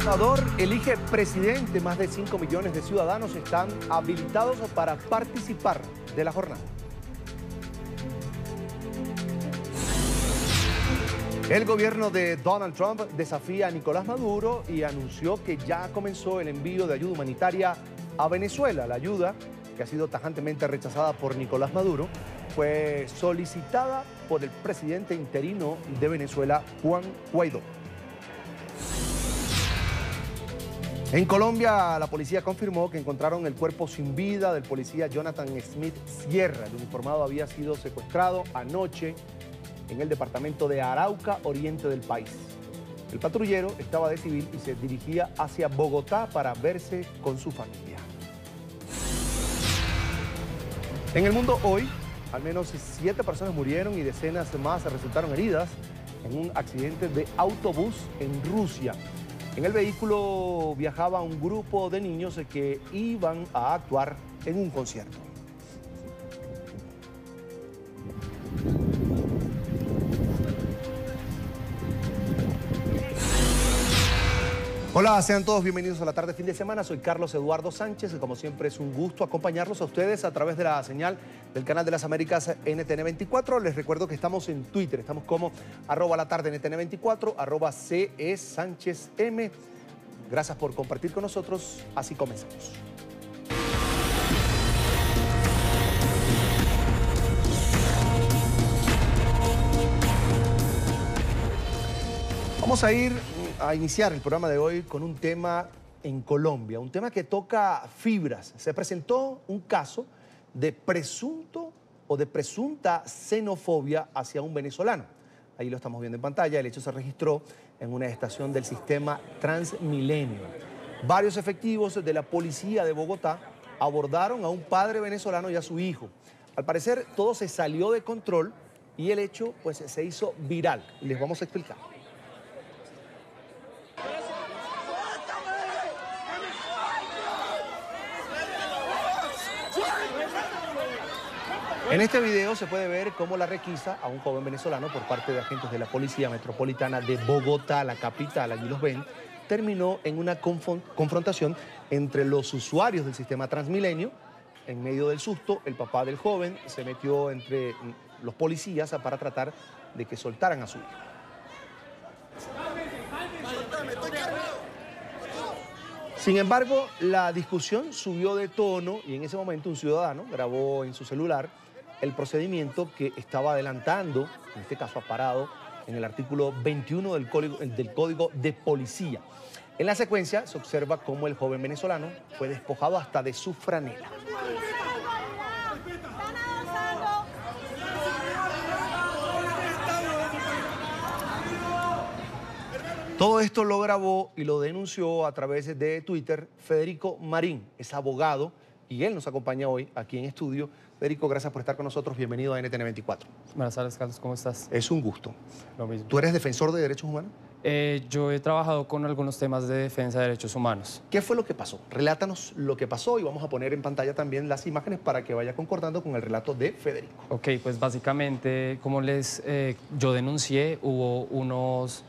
Ecuador elige presidente. Más de 5 millones de ciudadanos están habilitados para participar de la jornada. El gobierno de Donald Trump desafía a Nicolás Maduro y anunció que ya comenzó el envío de ayuda humanitaria a Venezuela. La ayuda, que ha sido tajantemente rechazada por Nicolás Maduro, fue solicitada por el presidente interino de Venezuela, Juan Guaidó. En Colombia, la policía confirmó que encontraron el cuerpo sin vida del policía Jonathan Smith Sierra. El uniformado había sido secuestrado anoche en el departamento de Arauca, oriente del país. El patrullero estaba de civil y se dirigía hacia Bogotá para verse con su familia. En el mundo hoy, al menos 7 personas murieron y decenas más resultaron heridas en un accidente de autobús en Rusia. En el vehículo viajaba un grupo de niños que iban a actuar en un concierto. Hola, sean todos bienvenidos a la tarde fin de semana. Soy Carlos Eduardo Sánchez y como siempre es un gusto acompañarlos a ustedes a través de la señal del canal de las Américas NTN 24. Les recuerdo que estamos en Twitter, estamos como @latardenTN24, @CESánchezM. Gracias por compartir con nosotros, así comenzamos. Vamos a iniciar el programa de hoy con un tema en Colombia, un tema que toca fibras. Se presentó un caso de presunto o de presunta xenofobia hacia un venezolano. Ahí lo estamos viendo en pantalla. El hecho se registró en una estación del sistema Transmilenio. Varios efectivos de la policía de Bogotá abordaron a un padre venezolano y a su hijo. Al parecer todo se salió de control y el hecho pues se hizo viral. Les vamos a explicar. En este video se puede ver cómo la requisa a un joven venezolano por parte de agentes de la Policía Metropolitana de Bogotá, la capital, allí los ven, terminó en una confrontación entre los usuarios del sistema Transmilenio. En medio del susto, el papá del joven se metió entre los policías para tratar de que soltaran a su hijo. Sin embargo, la discusión subió de tono y en ese momento un ciudadano grabó en su celular el procedimiento que estaba adelantando, en este caso parado, en el artículo 21 del Código de Policía. En la secuencia se observa cómo el joven venezolano fue despojado hasta de su franela. Todo esto lo grabó y lo denunció a través de Twitter Federico Marín, es abogado y él nos acompaña hoy aquí en estudio. Federico, gracias por estar con nosotros. Bienvenido a NTN 24. Buenas tardes, Carlos. ¿Cómo estás? Es un gusto. Lo mismo. ¿Tú eres defensor de derechos humanos? Yo he trabajado con algunos temas de defensa de derechos humanos. ¿Qué fue lo que pasó? Relátanos lo que pasó y vamos a poner en pantalla también las imágenes para que vaya concordando con el relato de Federico. Ok, pues básicamente, como yo denuncié, hubo unos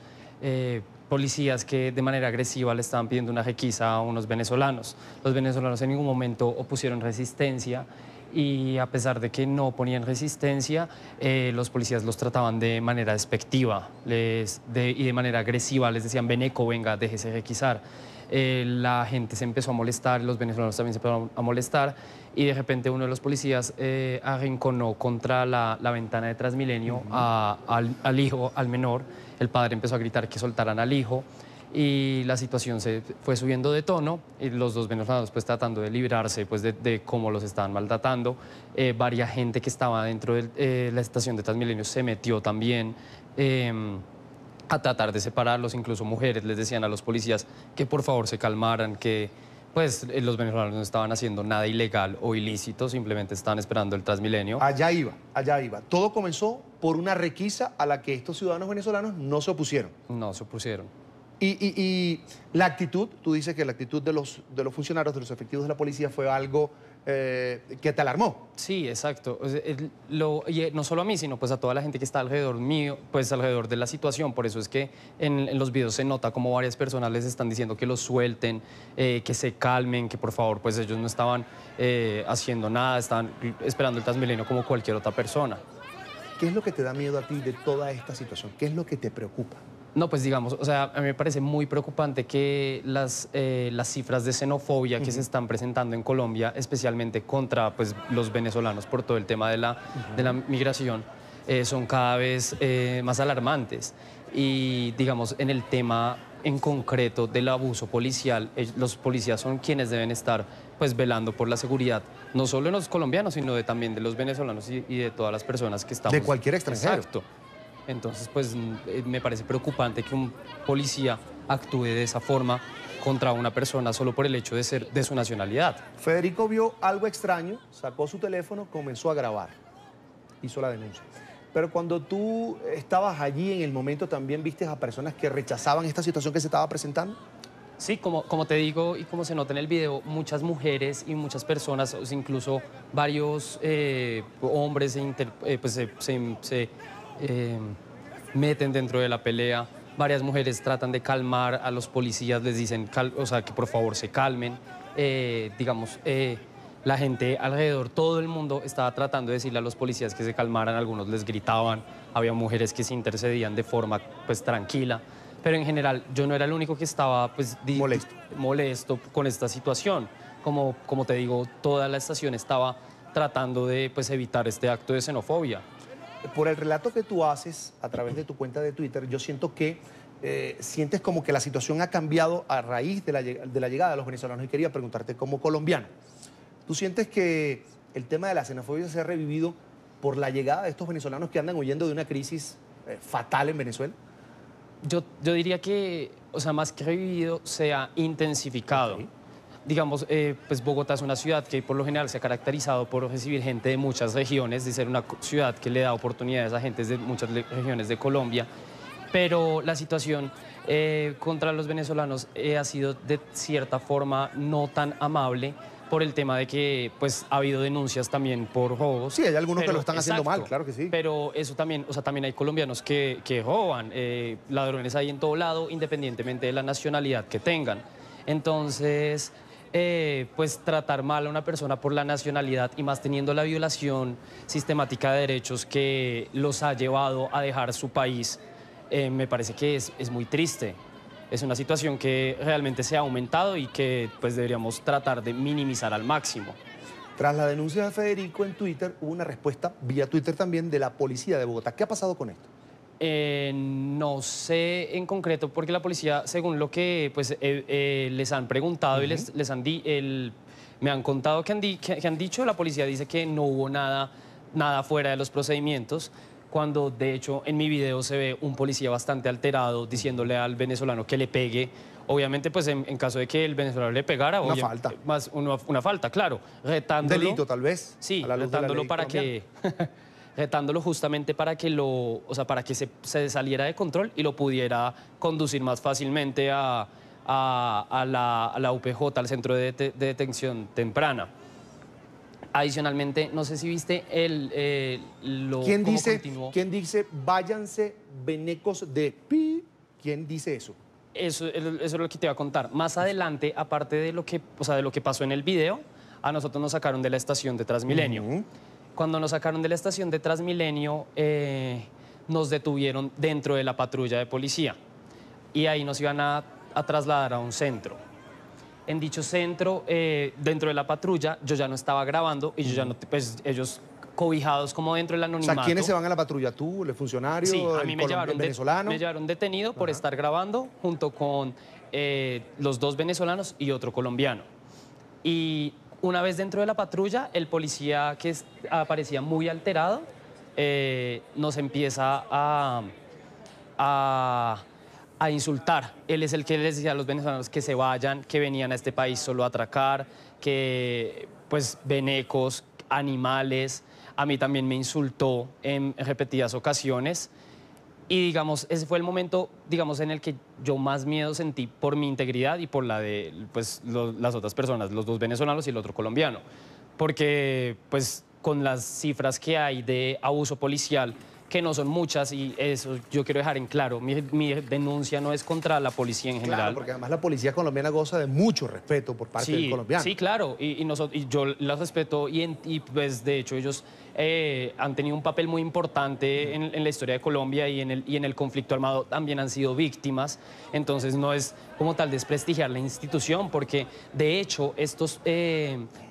policías que de manera agresiva le estaban pidiendo una requisa a unos venezolanos. Los venezolanos en ningún momento opusieron resistencia y a pesar de que no ponían resistencia, los policías los trataban de manera despectiva y de manera agresiva. Les decían, Beneco, venga, déjese requisar. La gente se empezó a molestar, los venezolanos también se empezaron a molestar y de repente uno de los policías arrinconó contra la ventana de Transmilenio al hijo, al menor. El padre empezó a gritar que soltaran al hijo y la situación se fue subiendo de tono y los dos venezolanos pues tratando de librarse pues de cómo los estaban maltratando. Varia gente que estaba dentro de la estación de Transmilenio se metió también a tratar de separarlos, incluso mujeres les decían a los policías que por favor se calmaran, que pues los venezolanos no estaban haciendo nada ilegal o ilícito, simplemente estaban esperando el Transmilenio. Allá iba, allá iba. Todo comenzó por una requisa a la que estos ciudadanos venezolanos no se opusieron. No se opusieron. Y la actitud, tú dices que la actitud de los funcionarios, de los efectivos de la policía fue algo que te alarmó. Sí, exacto. O sea, y no solo a mí, sino pues a toda la gente que está alrededor mío, pues alrededor de la situación. Por eso es que en los videos se nota como varias personas les están diciendo que los suelten, que se calmen, que por favor, pues ellos no estaban haciendo nada, estaban esperando el Transmilenio como cualquier otra persona. ¿Qué es lo que te da miedo a ti de toda esta situación? ¿Qué es lo que te preocupa? No, pues digamos, o sea, a mí me parece muy preocupante que las cifras de xenofobia que se están presentando en Colombia, especialmente contra pues, los venezolanos por todo el tema de la migración, son cada vez más alarmantes. Y digamos, en el tema en concreto del abuso policial, los policías son quienes deben estar pues, velando por la seguridad, no solo de los colombianos, sino también de los venezolanos y de todas las personas que estamos... De cualquier extranjero. Exacto. Entonces, pues me parece preocupante que un policía actúe de esa forma contra una persona solo por el hecho de ser de su nacionalidad. Federico vio algo extraño, sacó su teléfono, comenzó a grabar, hizo la denuncia. Pero cuando tú estabas allí en el momento, ¿también viste a personas que rechazaban esta situación que se estaba presentando? Sí, como te digo y como se nota en el video, muchas mujeres y muchas personas, o sea, incluso varios hombres se meten dentro de la pelea. Varias mujeres tratan de calmar a los policías, les dicen o sea, que por favor se calmen. La gente alrededor, todo el mundo estaba tratando de decirle a los policías que se calmaran, algunos les gritaban, había mujeres que se intercedían de forma pues tranquila, pero en general yo no era el único que estaba pues molesto con esta situación. Como te digo, toda la estación estaba tratando de pues evitar este acto de xenofobia. Por el relato que tú haces a través de tu cuenta de Twitter, yo siento que sientes como que la situación ha cambiado a raíz de la llegada de los venezolanos. Y quería preguntarte, como colombiano, ¿tú sientes que el tema de la xenofobia se ha revivido por la llegada de estos venezolanos que andan huyendo de una crisis fatal en Venezuela? Yo diría que, o sea, más que revivido, se ha intensificado. Okay. Digamos, pues Bogotá es una ciudad que por lo general se ha caracterizado por recibir gente de muchas regiones, de ser una ciudad que le da oportunidades a gente de muchas regiones de Colombia, pero la situación contra los venezolanos ha sido de cierta forma no tan amable por el tema de que pues, ha habido denuncias también por robos. Sí, hay algunos que lo están haciendo mal, claro que sí. Pero eso también, o sea, también hay colombianos que roban, ladrones hay en todo lado, independientemente de la nacionalidad que tengan. Entonces... pues tratar mal a una persona por la nacionalidad y más teniendo la violación sistemática de derechos que los ha llevado a dejar su país, me parece que es muy triste. Es una situación que realmente se ha aumentado y que pues deberíamos tratar de minimizar al máximo. Tras la denuncia de Federico en Twitter, hubo una respuesta vía Twitter también de la policía de Bogotá. ¿Qué ha pasado con esto? No sé en concreto, porque la policía, según lo que pues, les han preguntado y me han contado que han dicho, la policía dice que no hubo nada fuera de los procedimientos, cuando de hecho en mi video se ve un policía bastante alterado diciéndole al venezolano que le pegue. Obviamente, pues en caso de que el venezolano le pegara... Una falta. Una falta, claro. Retándolo. Un delito, tal vez. Sí, retándolo para que... retándolo justamente para que para que se saliera de control y lo pudiera conducir más fácilmente a la UPJ, al Centro de Detención Temprana. Adicionalmente, no sé si viste ¿Quién dice váyanse venecos de pi? ¿Quién dice eso? Eso es lo que te iba a contar. Más adelante, aparte de lo que pasó en el video, a nosotros nos sacaron de la estación de Transmilenio. Cuando nos sacaron de la estación de Transmilenio, nos detuvieron dentro de la patrulla de policía y ahí nos iban a trasladar a un centro. En dicho centro, dentro de la patrulla, yo ya no estaba grabando y yo ya no, pues ellos cobijados como dentro del anonimato. O sea, ¿quiénes se van a la patrulla? ¿Tú, el funcionario, sí, a mí el venezolano? Me llevaron detenido por estar grabando junto con los dos venezolanos y otro colombiano. Y una vez dentro de la patrulla, el policía que aparecía muy alterado nos empieza a insultar. Él es el que les decía a los venezolanos que se vayan, que venían a este país solo a atracar, que pues venecos, animales. A mí también me insultó en repetidas ocasiones. Y digamos, ese fue el momento, digamos, en el que yo más miedo sentí por mi integridad y por la de pues, las otras personas, los dos venezolanos y el otro colombiano. porque pues con las cifras que hay de abuso policial, que no son muchas, y eso yo quiero dejar en claro, mi denuncia no es contra la policía en general. Claro, porque además la policía colombiana goza de mucho respeto por parte del colombiano. Sí, claro, y yo las respeto y pues de hecho ellos han tenido un papel muy importante en la historia de Colombia y en el conflicto armado también han sido víctimas, entonces no es como tal desprestigiar la institución, porque de hecho estos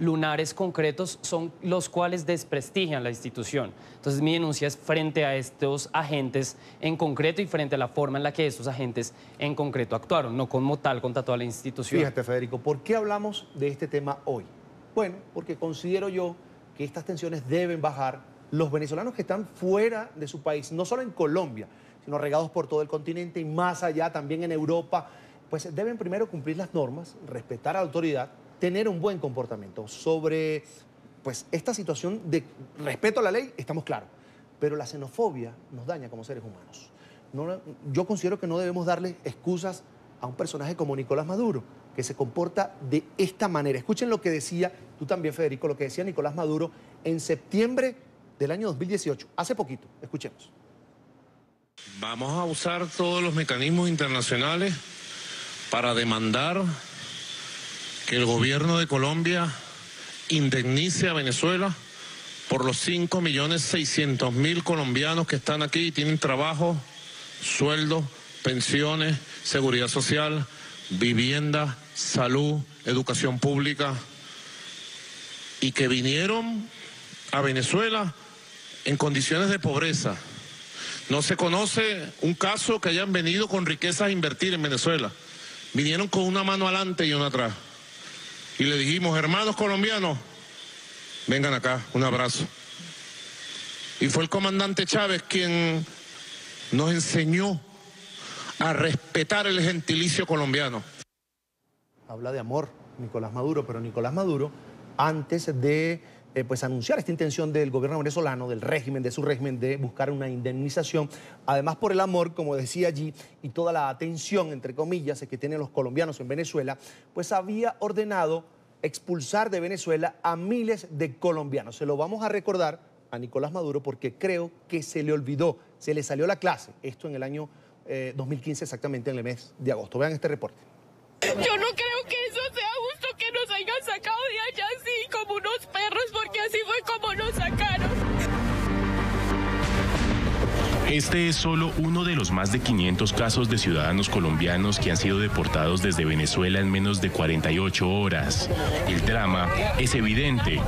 lunares concretos son los cuales desprestigian la institución. Entonces mi denuncia es frente a estos agentes en concreto y frente a la forma en la que estos agentes en concreto actuaron, no como tal contra toda la institución. Fíjate, Federico, ¿por qué hablamos de este tema hoy? Bueno, porque considero yo que estas tensiones deben bajar. Los venezolanos que están fuera de su país, no solo en Colombia, sino regados por todo el continente y más allá, también en Europa, pues deben primero cumplir las normas, respetar a la autoridad, tener un buen comportamiento. Sobre pues, esta situación de respeto a la ley, estamos claros, pero la xenofobia nos daña como seres humanos. Yo considero que no debemos darle excusas a un personaje como Nicolás Maduro, que se comporta de esta manera. Escuchen lo que decía, tú también, Federico, lo que decía Nicolás Maduro en septiembre del año 2018, hace poquito. Escuchemos. Vamos a usar todos los mecanismos internacionales para demandar que el gobierno de Colombia indemnice a Venezuela por los 5.600.000 colombianos que están aquí y tienen trabajo, sueldo, pensiones, seguridad social, vivienda, salud, educación pública, y que vinieron a Venezuela en condiciones de pobreza. No se conoce un caso que hayan venido con riquezas a invertir en Venezuela. Vinieron con una mano adelante y una atrás. Y le dijimos, hermanos colombianos, vengan acá, un abrazo. Y fue el comandante Chávez quien nos enseñó a respetar el gentilicio colombiano. Habla de amor Nicolás Maduro, pero Nicolás Maduro, antes de pues anunciar esta intención del gobierno venezolano, del régimen, de su régimen, de buscar una indemnización, además por el amor, como decía allí, y toda la atención, entre comillas, que tienen los colombianos en Venezuela, pues había ordenado expulsar de Venezuela a miles de colombianos. Se lo vamos a recordar a Nicolás Maduro porque creo que se le olvidó, se le salió la clase, esto en el año 2015, exactamente en el mes de agosto. Vean este reporte. Yo no creo que eso sea justo, que nos hayan sacado de allá así como unos perros, porque así fue como nos sacaron. Este es solo uno de los más de 500 casos de ciudadanos colombianos que han sido deportados desde Venezuela en menos de 48 horas. El drama es evidente.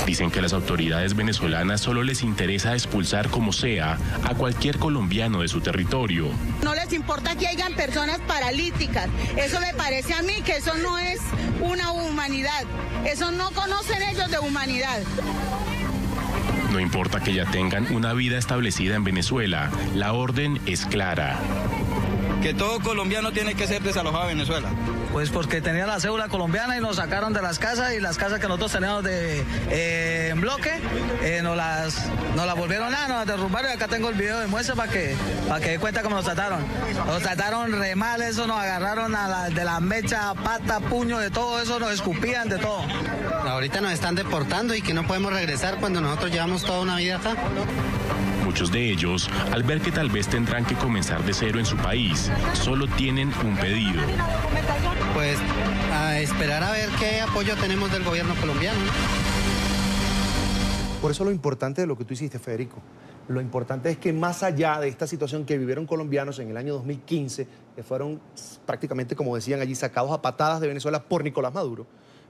Dicen que a las autoridades venezolanas solo les interesa expulsar como sea a cualquier colombiano de su territorio. No les importa que hayan personas paralíticas. Eso me parece a mí que eso no es una humanidad. Eso no conocen ellos de humanidad. No importa que ya tengan una vida establecida en Venezuela, la orden es clara. Que todo colombiano tiene que ser desalojado de Venezuela. Pues porque tenía la cédula colombiana y nos sacaron de las casas, y las casas que nosotros teníamos en bloque, nos las volvieron a, nos las derrumbaron, y acá tengo el video de muestra para que dé cuenta cómo nos trataron. Nos trataron re mal, eso, nos agarraron de la mecha, pata, puño, de todo eso, nos escupían, de todo. Ahorita nos están deportando y que no podemos regresar cuando nosotros llevamos toda una vida acá. Muchos de ellos, al ver que tal vez tendrán que comenzar de cero en su país, solo tienen un pedido. Pues a esperar a ver qué apoyo tenemos del gobierno colombiano. Por eso lo importante de lo que tú hiciste, Federico, lo importante es que más allá de esta situación que vivieron colombianos en el año 2015, que fueron prácticamente, como decían allí, sacados a patadas de Venezuela por Nicolás Maduro,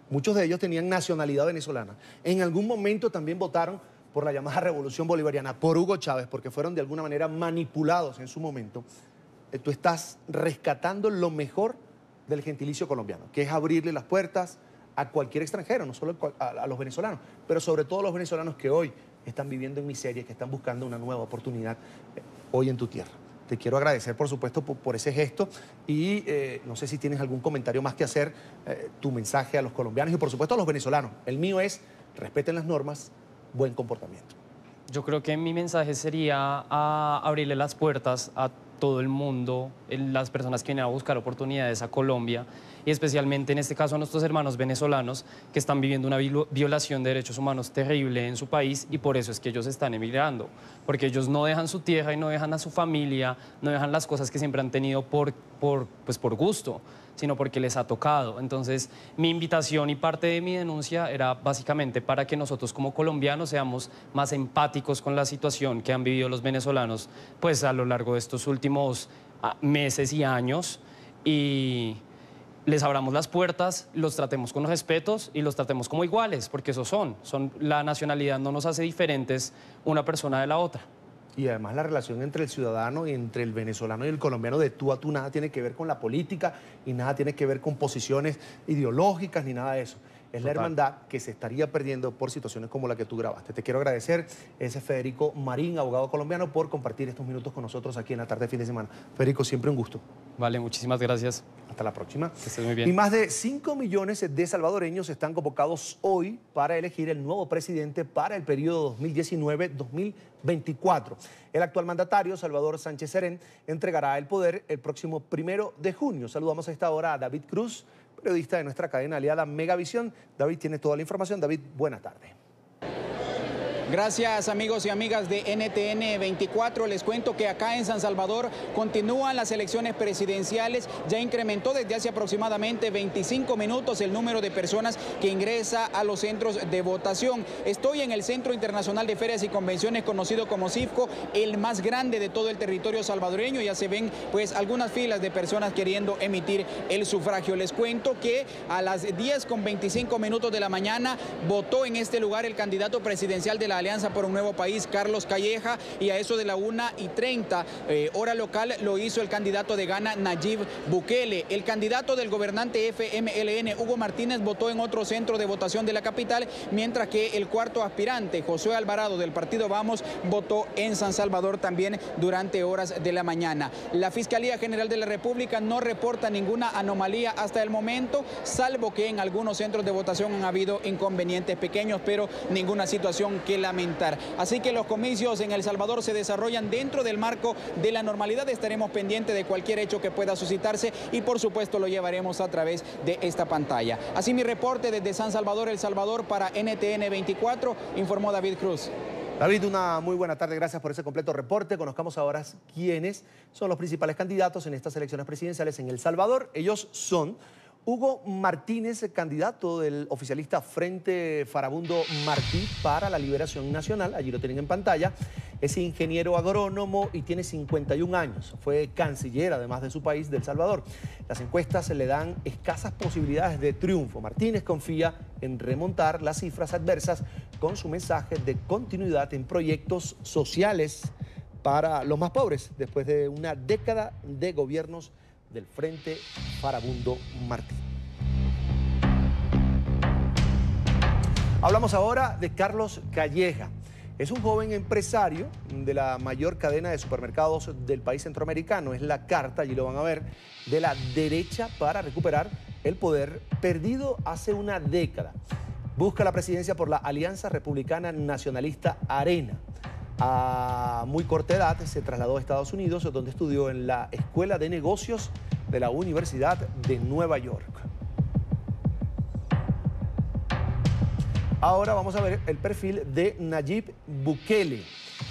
muchos de ellos tenían nacionalidad venezolana. En algún momento también votaron por la llamada Revolución Bolivariana, por Hugo Chávez, porque fueron de alguna manera manipulados en su momento. Tú estás rescatando lo mejor del gentilicio colombiano, que es abrirle las puertas a cualquier extranjero, no solo a los venezolanos, pero sobre todo a los venezolanos que hoy están viviendo en miseria, que están buscando una nueva oportunidad hoy en tu tierra. Te quiero agradecer, por supuesto, por ese gesto y no sé si tienes algún comentario más que hacer, tu mensaje a los colombianos y, por supuesto, a los venezolanos. El mío es, respeten las normas, buen comportamiento. Yo creo que mi mensaje sería a abrirle las puertas a todo el mundo, las personas que vienen a buscar oportunidades a Colombia, y especialmente en este caso a nuestros hermanos venezolanos que están viviendo una violación de derechos humanos terrible en su país, y por eso es que ellos están emigrando, porque ellos no dejan su tierra y no dejan a su familia, no dejan las cosas que siempre han tenido por gusto, sino porque les ha tocado. Entonces, mi invitación y parte de mi denuncia era básicamente para que nosotros como colombianos seamos más empáticos con la situación que han vivido los venezolanos pues a lo largo de estos últimos meses y años, y les abramos las puertas, los tratemos con respetos y los tratemos como iguales, porque esos son la nacionalidad no nos hace diferentes una persona de la otra. Y además la relación entre el ciudadano y entre el venezolano y el colombiano de tú a tú nada tiene que ver con la política y nada tiene que ver con posiciones ideológicas ni nada de eso. Es la hermandad que se estaría perdiendo por situaciones como la que tú grabaste. Te quiero agradecer, ese Federico Marín, abogado colombiano, por compartir estos minutos con nosotros aquí en la tarde de fin de semana. Federico, siempre un gusto. Vale, muchísimas gracias. Hasta la próxima. Que estés muy bien. Y más de 5 millones de salvadoreños están convocados hoy para elegir el nuevo presidente para el periodo 2019-2024. El actual mandatario, Salvador Sánchez Serén, entregará el poder el próximo 1 de junio. Saludamos a esta hora a David Cruz, periodista de nuestra cadena aliada Megavisión. David tiene toda la información. David, buena tarde. Gracias, amigos y amigas de NTN 24. Les cuento que acá en San Salvador continúan las elecciones presidenciales. Ya incrementó desde hace aproximadamente 25 minutos el número de personas que ingresa a los centros de votación. Estoy en el Centro Internacional de Ferias y Convenciones, conocido como CIFCO, el más grande de todo el territorio salvadoreño. Ya se ven pues algunas filas de personas queriendo emitir el sufragio. Les cuento que a las 10:25 de la mañana votó en este lugar el candidato presidencial de la Alianza por un Nuevo País, Carlos Calleja, y a eso de la 1:30 hora local lo hizo el candidato de Gana, Nayib Bukele. El candidato del gobernante FMLN, Hugo Martínez, votó en otro centro de votación de la capital, mientras que el cuarto aspirante, Josué Alvarado, del partido Vamos, votó en San Salvador también durante horas de la mañana. La Fiscalía General de la República no reporta ninguna anomalía hasta el momento, salvo que en algunos centros de votación han habido inconvenientes pequeños, pero ninguna situación que lamentar. Así que los comicios en El Salvador se desarrollan dentro del marco de la normalidad. Estaremos pendientes de cualquier hecho que pueda suscitarse y por supuesto lo llevaremos a través de esta pantalla. Así mi reporte desde San Salvador, El Salvador, para NTN 24, informó David Cruz. David, una muy buena tarde, gracias por ese completo reporte. Conozcamos ahora quiénes son los principales candidatos en estas elecciones presidenciales en El Salvador. Ellos son Hugo Martínez, candidato del oficialista Frente Farabundo Martí para la Liberación Nacional, allí lo tienen en pantalla. Es ingeniero agrónomo y tiene 51 años. Fue canciller, además de su país, de El Salvador. Las encuestas le dan escasas posibilidades de triunfo. Martínez confía en remontar las cifras adversas con su mensaje de continuidad en proyectos sociales para los más pobres, después de una década de gobiernos del Frente Farabundo Martí. Hablamos ahora de Carlos Calleja. Es un joven empresario de la mayor cadena de supermercados del país centroamericano. Es la carta, allí lo van a ver, de la derecha para recuperar el poder perdido hace una década. Busca la presidencia por la Alianza Republicana Nacionalista Arena. A muy corta edad se trasladó a Estados Unidos, donde estudió en la Escuela de Negocios de la Universidad de Nueva York. Ahora vamos a ver el perfil de Nayib Bukele,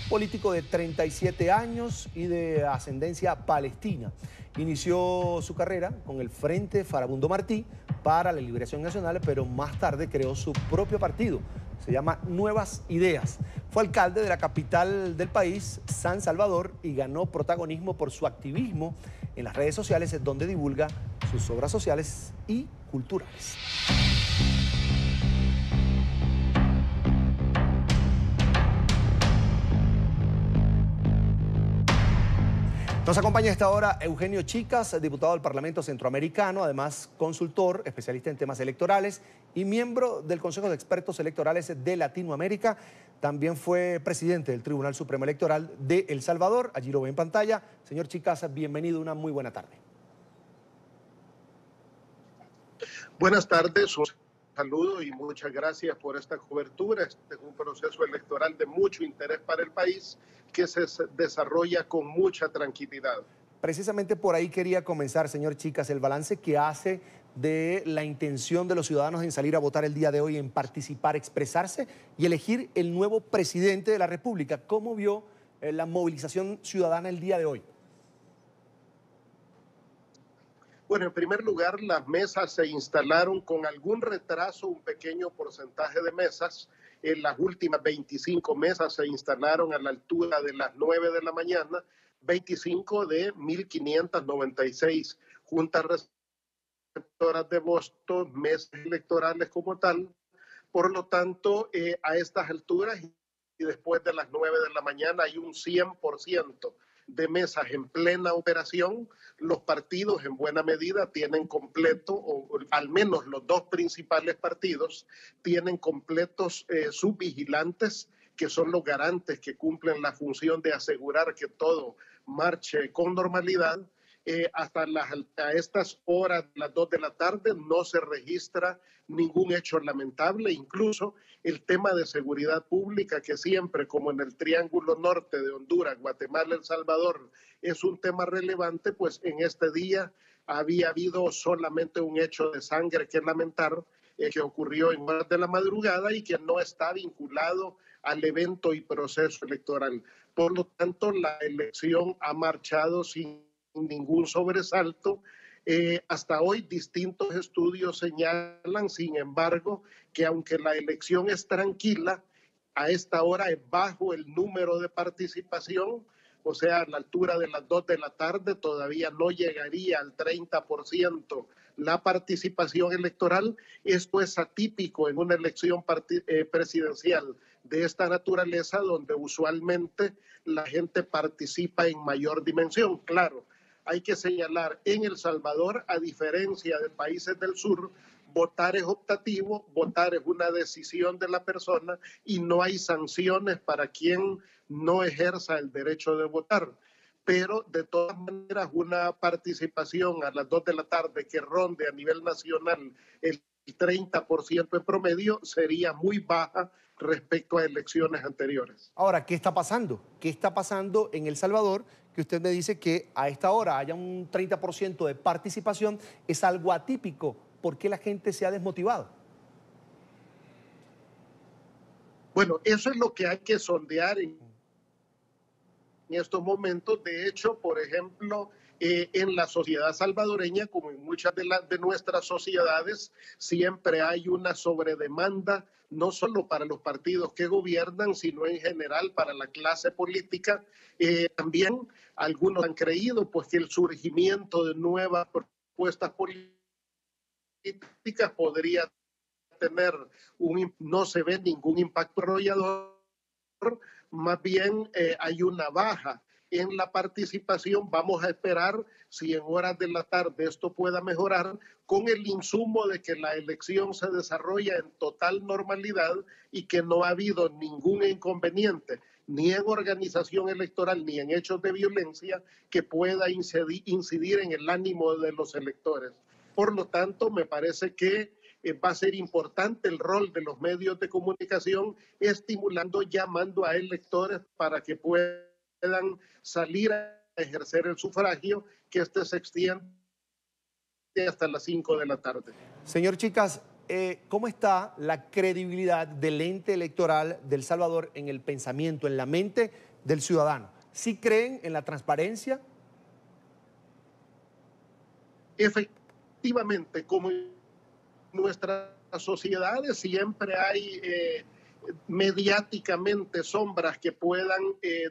político de 37 años y de ascendencia palestina. Inició su carrera con el Frente Farabundo Martí para la Liberación Nacional, pero más tarde creó su propio partido. Se llama Nuevas Ideas. Fue alcalde de la capital del país, San Salvador, y ganó protagonismo por su activismo en las redes sociales, donde divulga sus obras sociales y culturales. Nos acompaña a esta hora Eugenio Chicas, diputado del Parlamento Centroamericano, además consultor, especialista en temas electorales y miembro del Consejo de Expertos Electorales de Latinoamérica. También fue presidente del Tribunal Supremo Electoral de El Salvador. Allí lo ve en pantalla. Señor Chicas, bienvenido, una muy buena tarde. Buenas tardes, un saludo y muchas gracias por esta cobertura. Este es un proceso electoral de mucho interés para el país que se desarrolla con mucha tranquilidad. Precisamente por ahí quería comenzar, señor Chicas, el balance que hace de la intención de los ciudadanos en salir a votar el día de hoy, en participar, expresarse y elegir el nuevo presidente de la República. ¿Cómo vio la movilización ciudadana el día de hoy? Bueno, en primer lugar, las mesas se instalaron con algún retraso, un pequeño porcentaje de mesas. En las últimas 25 mesas se instalaron a la altura de las 9 de la mañana, 25 de 1.596 juntas receptoras de votos, mesas electorales como tal. Por lo tanto, a estas alturas y después de las 9 de la mañana hay un 100% de mesas en plena operación. Los partidos en buena medida tienen completo, o al menos los dos principales partidos, tienen completos sus vigilantes, que son los garantes que cumplen la función de asegurar que todo marche con normalidad. Hasta a estas horas, las 2 de la tarde, no se registra ningún hecho lamentable. Incluso el tema de seguridad pública, que siempre, como en el Triángulo Norte de Honduras, Guatemala, El Salvador, es un tema relevante, pues en este día había habido solamente un hecho de sangre que lamentar, que ocurrió en horas de la madrugada y que no está vinculado al evento y proceso electoral. Por lo tanto, la elección ha marchado sin ningún sobresalto. Hasta hoy distintos estudios señalan, sin embargo, que aunque la elección es tranquila, a esta hora es bajo el número de participación, o sea, a la altura de las 2 de la tarde todavía no llegaría al 30% la participación electoral. Esto es atípico en una elección presidencial de esta naturaleza, donde usualmente la gente participa en mayor dimensión. Claro, hay que señalar, en El Salvador, a diferencia de países del sur, votar es optativo, votar es una decisión de la persona y no hay sanciones para quien no ejerza el derecho de votar. Pero de todas maneras, una participación a las 2 de la tarde que ronde a nivel nacional el 30% en promedio sería muy baja respecto a elecciones anteriores. Ahora, ¿qué está pasando? ¿Qué está pasando en El Salvador? Que usted me dice que a esta hora haya un 30% de participación, es algo atípico. ¿Por qué la gente se ha desmotivado? Bueno, eso es lo que hay que sondear en estos momentos. De hecho, por ejemplo, en la sociedad salvadoreña, como en muchas de nuestras sociedades, siempre hay una sobredemanda, no solo para los partidos que gobiernan, sino en general para la clase política. También algunos han creído pues, que el surgimiento de nuevas propuestas políticas podría tener no se ve ningún impacto arrollador, más bien hay una baja en la participación. Vamos a esperar si en horas de la tarde esto pueda mejorar, con el insumo de que la elección se desarrolla en total normalidad y que no ha habido ningún inconveniente, ni en organización electoral, ni en hechos de violencia que pueda incidir en el ánimo de los electores. Por lo tanto, me parece que va a ser importante el rol de los medios de comunicación, estimulando, llamando a electores para que puedan salir a ejercer el sufragio, que se extiende hasta las 5 de la tarde. Señor Chicas, ¿cómo está la credibilidad del ente electoral de El Salvador en el pensamiento, en la mente del ciudadano? ¿Sí creen en la transparencia? Efectivamente, como en nuestras sociedades siempre hay mediáticamente sombras que puedan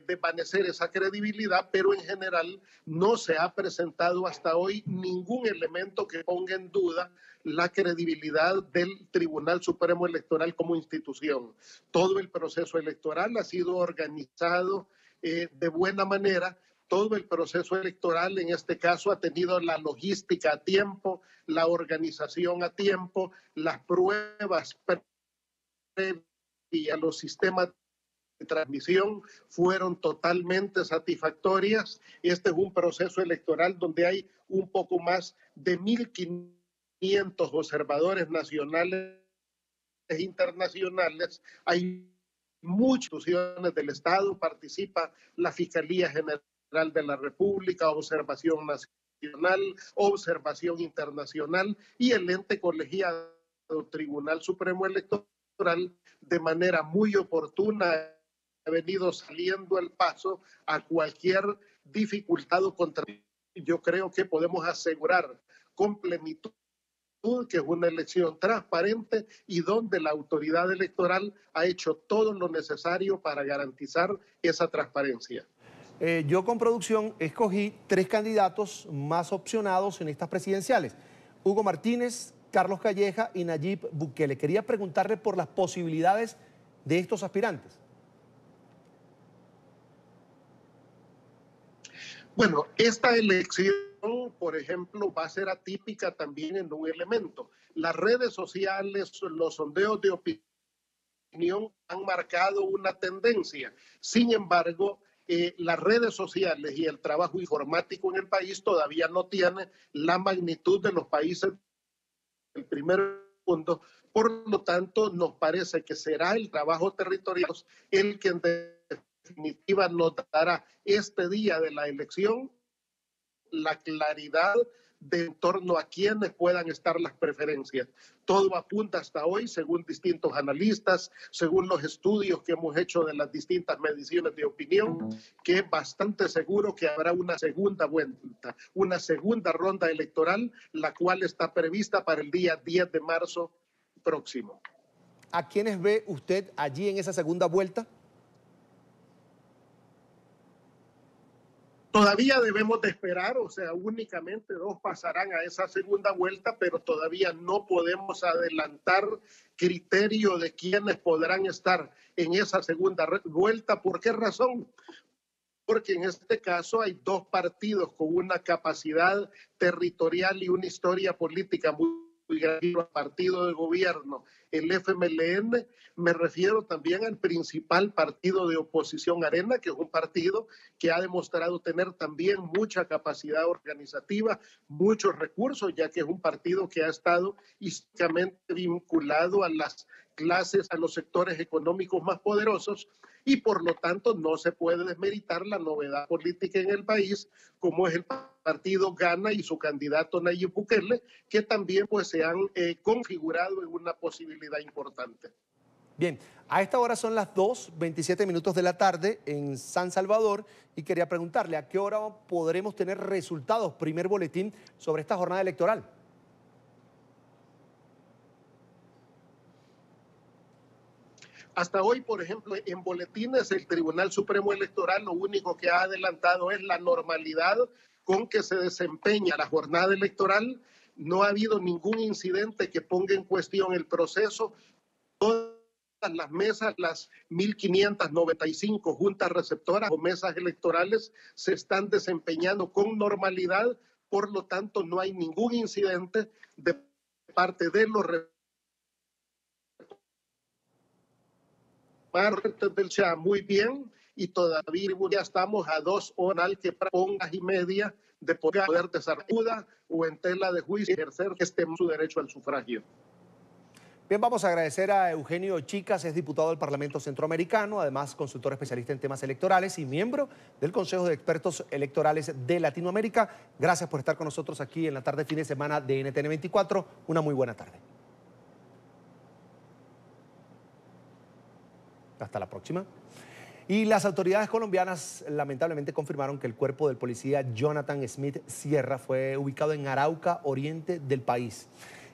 desvanecer esa credibilidad, pero en general no se ha presentado hasta hoy ningún elemento que ponga en duda la credibilidad del Tribunal Supremo Electoral como institución. Todo el proceso electoral ha sido organizado de buena manera. Todo el proceso electoral, en este caso, ha tenido la logística a tiempo, la organización a tiempo, las pruebas previas y a los sistemas de transmisión fueron totalmente satisfactorias. Este es un proceso electoral donde hay un poco más de 1.500 observadores nacionales e internacionales. Hay muchas instituciones del Estado, participa la Fiscalía General de la República, observación nacional, observación internacional y el ente colegiado Tribunal Supremo Electoral de manera muy oportuna ha venido saliendo al paso a cualquier dificultad o contratiempo. Yo creo que podemos asegurar con plenitud que es una elección transparente y donde la autoridad electoral ha hecho todo lo necesario para garantizar esa transparencia. Yo con producción escogí 3 candidatos más opcionados en estas presidenciales: Hugo Martínez, Carlos Calleja y Nayib Bukele. Quería preguntarle por las posibilidades de estos aspirantes. Bueno, esta elección, por ejemplo, va a ser atípica también en un elemento. Las redes sociales, los sondeos de opinión han marcado una tendencia. Sin embargo, las redes sociales y el trabajo informático en el país todavía no tiene la magnitud de los países del primer mundo. Por lo tanto, nos parece que será el trabajo territorial el que en definitiva nos dará este día de la elección la claridad de en torno a quiénes puedan estar las preferencias. Todo apunta hasta hoy, según distintos analistas, según los estudios que hemos hecho de las distintas mediciones de opinión, que es bastante seguro que habrá una segunda vuelta, una segunda ronda electoral, la cual está prevista para el día 10 de marzo próximo. ¿A quiénes ve usted allí en esa segunda vuelta? Todavía debemos de esperar, o sea, únicamente 2 pasarán a esa segunda vuelta, pero todavía no podemos adelantar criterio de quiénes podrán estar en esa segunda vuelta. ¿Por qué razón? Porque en este caso hay 2 partidos con una capacidad territorial y una historia política muy grande. El partido de gobierno, el FMLN, me refiero también al principal partido de oposición, Arena, que es un partido que ha demostrado tener también mucha capacidad organizativa, muchos recursos, ya que es un partido que ha estado históricamente vinculado a las clases, a los sectores económicos más poderosos, y por lo tanto no se puede desmeritar la novedad política en el país, como es el partido Gana y su candidato Nayib Bukele, que también pues se han configurado en una posibilidad importante. Bien, a esta hora son las 2:27 de la tarde en San Salvador y quería preguntarle a qué hora podremos tener resultados, primer boletín sobre esta jornada electoral. Hasta hoy, por ejemplo, en boletines, el Tribunal Supremo Electoral lo único que ha adelantado es la normalidad con que se desempeña la jornada electoral. No ha habido ningún incidente que ponga en cuestión el proceso. Todas las mesas, las 1.595 juntas receptoras o mesas electorales se están desempeñando con normalidad. Por lo tanto, no hay ningún incidente de parte de los del CHA. Muy bien, y todavía ya estamos a 2 horas que pongas y media de poder desarrollar o en tela de juicio ejercer su derecho al sufragio. Bien, vamos a agradecer a Eugenio Chicas, es diputado del Parlamento Centroamericano, además consultor especialista en temas electorales y miembro del Consejo de Expertos Electorales de Latinoamérica. Gracias por estar con nosotros aquí en la tarde fin de semana de NTN 24. Una muy buena tarde. Hasta la próxima. Y las autoridades colombianas lamentablemente confirmaron que el cuerpo del policía Jonathan Smith Sierra fue ubicado en Arauca, oriente del país.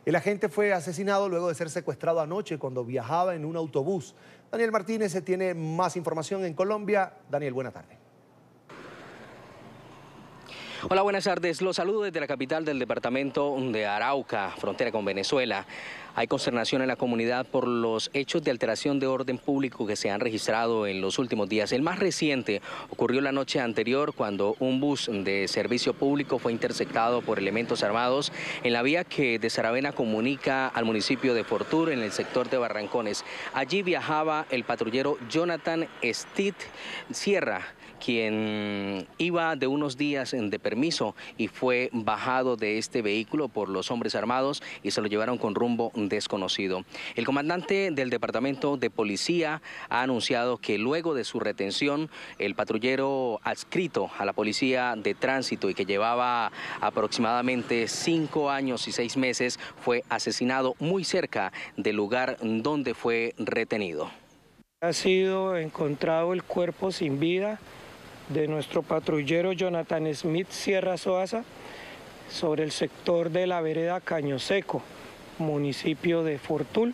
El agente fue asesinado luego de ser secuestrado anoche cuando viajaba en un autobús. Daniel Martínez tiene más información en Colombia. Daniel, buena tarde. Hola, buenas tardes. Los saludo desde la capital del departamento de Arauca, frontera con Venezuela. Hay consternación en la comunidad por los hechos de alteración de orden público que se han registrado en los últimos días. El más reciente ocurrió la noche anterior cuando un bus de servicio público fue interceptado por elementos armados en la vía que de Saravena comunica al municipio de Fortur en el sector de Barrancones. Allí viajaba el patrullero Jonathan Smith Sierra, quien iba de unos días de permiso y fue bajado de este vehículo por los hombres armados y se lo llevaron con rumbo desconocido. El comandante del Departamento de Policía ha anunciado que luego de su retención, el patrullero adscrito a la Policía de Tránsito y que llevaba aproximadamente 5 años y 6 meses fue asesinado muy cerca del lugar donde fue retenido. Ha sido encontrado el cuerpo sin vida de nuestro patrullero Jonathan Smith Sierra Soaza sobre el sector de la vereda Caño Seco, municipio de Fortul.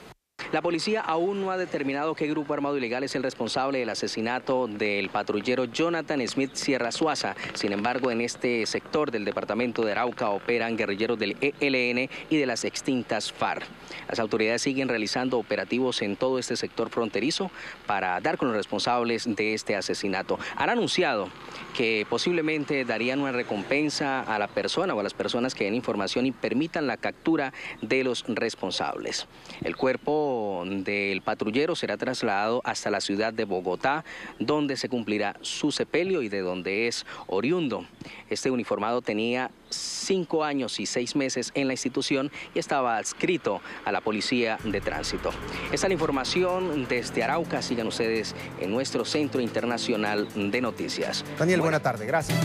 La policía aún no ha determinado qué grupo armado ilegal es el responsable del asesinato del patrullero Jonathan Smith Sierra Soaza. Sin embargo, en este sector del departamento de Arauca operan guerrilleros del ELN y de las extintas FARC. Las autoridades siguen realizando operativos en todo este sector fronterizo para dar con los responsables de este asesinato. Han anunciado que posiblemente darían una recompensa a la persona o a las personas que den información y permitan la captura de los responsables. El cuerpo del patrullero será trasladado hasta la ciudad de Bogotá, donde se cumplirá su sepelio y de donde es oriundo. Este uniformado tenía 5 años y 6 meses en la institución y estaba adscrito a la Policía de Tránsito. Esta es la información desde Arauca. Sigan ustedes en nuestro Centro Internacional de Noticias. Daniel, buena tarde, gracias.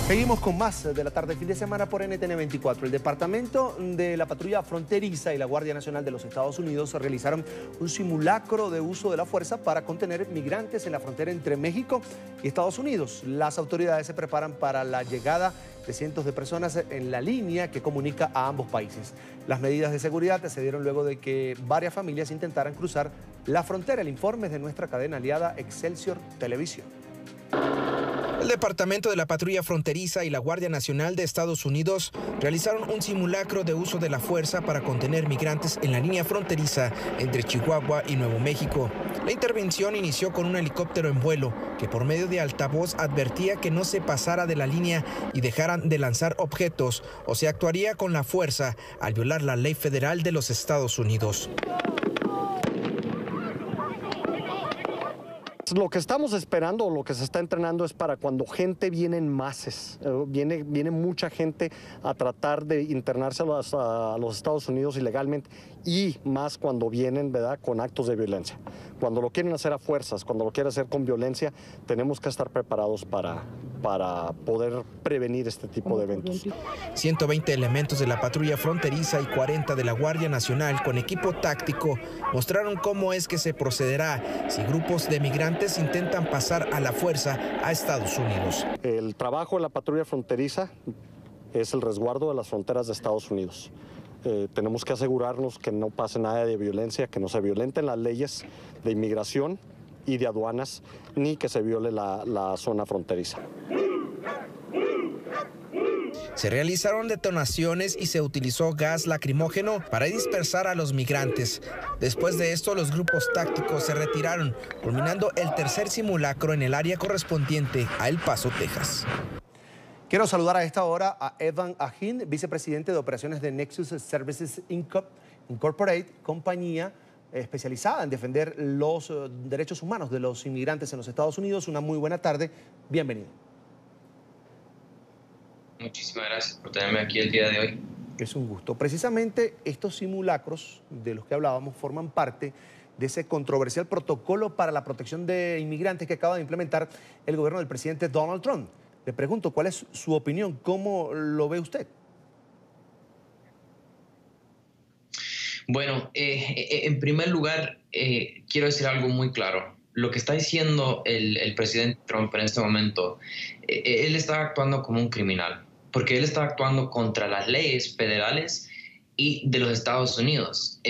Seguimos con más de la tarde fin de semana por NTN 24. El Departamento de la Patrulla Fronteriza y la Guardia Nacional de los Estados Unidos realizaron un simulacro de uso de la fuerza para contener migrantes en la frontera entre México y Estados Unidos. Las autoridades se preparan para la llegada de cientos de personas en la línea que comunica a ambos países. Las medidas de seguridad se dieron luego de que varias familias intentaran cruzar la frontera. El informe es de nuestra cadena aliada Excelsior Televisión. El Departamento de la Patrulla Fronteriza y la Guardia Nacional de Estados Unidos realizaron un simulacro de uso de la fuerza para contener migrantes en la línea fronteriza entre Chihuahua y Nuevo México. La intervención inició con un helicóptero en vuelo que por medio de altavoz advertía que no se pasara de la línea y dejaran de lanzar objetos o se actuaría con la fuerza al violar la ley federal de los Estados Unidos. Lo que estamos esperando o lo que se está entrenando es para cuando gente viene en masas, viene mucha gente a tratar de internarse a los Estados Unidos ilegalmente y más cuando vienen, ¿verdad?, con actos de violencia. Cuando lo quieren hacer a fuerzas, cuando lo quieren hacer con violencia, tenemos que estar preparados para poder prevenir este tipo de eventos. 120 elementos de la patrulla fronteriza y 40 de la Guardia Nacional con equipo táctico mostraron cómo es que se procederá si grupos de migrantes intentan pasar a la fuerza a Estados Unidos. El trabajo de la patrulla fronteriza es el resguardo de las fronteras de Estados Unidos. Tenemos que asegurarnos que no pase nada de violencia, que no se violenten las leyes de inmigración y de aduanas, ni que se viole la zona fronteriza. Se realizaron detonaciones y se utilizó gas lacrimógeno para dispersar a los migrantes. Después de esto, los grupos tácticos se retiraron, culminando el tercer simulacro en el área correspondiente a El Paso, Texas. Quiero saludar a esta hora a Evan Ahin, vicepresidente de operaciones de Nexus Services Incorporated, compañía especializada en defender los derechos humanos de los inmigrantes en los Estados Unidos. Una muy buena tarde, bienvenido. Muchísimas gracias por tenerme aquí el día de hoy. Es un gusto. Precisamente estos simulacros de los que hablábamos forman parte de ese controversial protocolo para la protección de inmigrantes que acaba de implementar el gobierno del presidente Donald Trump. Le pregunto, ¿cuál es su opinión? ¿Cómo lo ve usted? Bueno, en primer lugar, quiero decir algo muy claro. Lo que está diciendo el presidente Trump en este momento, él está actuando como un criminal, porque él está actuando contra las leyes federales y de los Estados Unidos.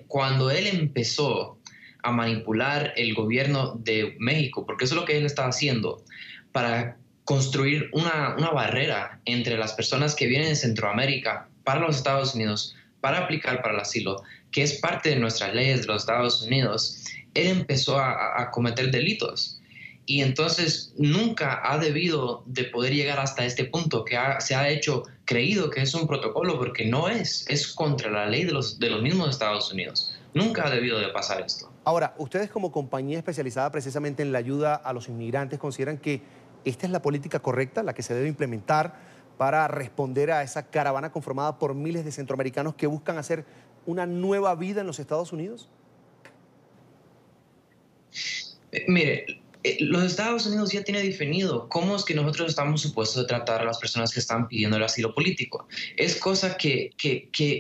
Cuando él empezó a manipular el gobierno de México, porque eso es lo que él está haciendo, para construir una barrera entre las personas que vienen de Centroamérica para los Estados Unidos, para aplicar para el asilo, que es parte de nuestras leyes de los Estados Unidos, él empezó a cometer delitos. Y entonces nunca ha debido de poder llegar hasta este punto, que se ha hecho creído que es un protocolo, porque no es contra la ley de los mismos Estados Unidos. Nunca ha debido de pasar esto. Ahora, ustedes como compañía especializada precisamente en la ayuda a los inmigrantes, ¿consideran que ¿Esta es la política correcta, la que se debe implementar para responder a esa caravana conformada por miles de centroamericanos que buscan hacer una nueva vida en los Estados Unidos? Mire, los Estados Unidos ya tiene definido cómo es que nosotros estamos supuestos de tratar a las personas que están pidiendo el asilo político. Es cosa que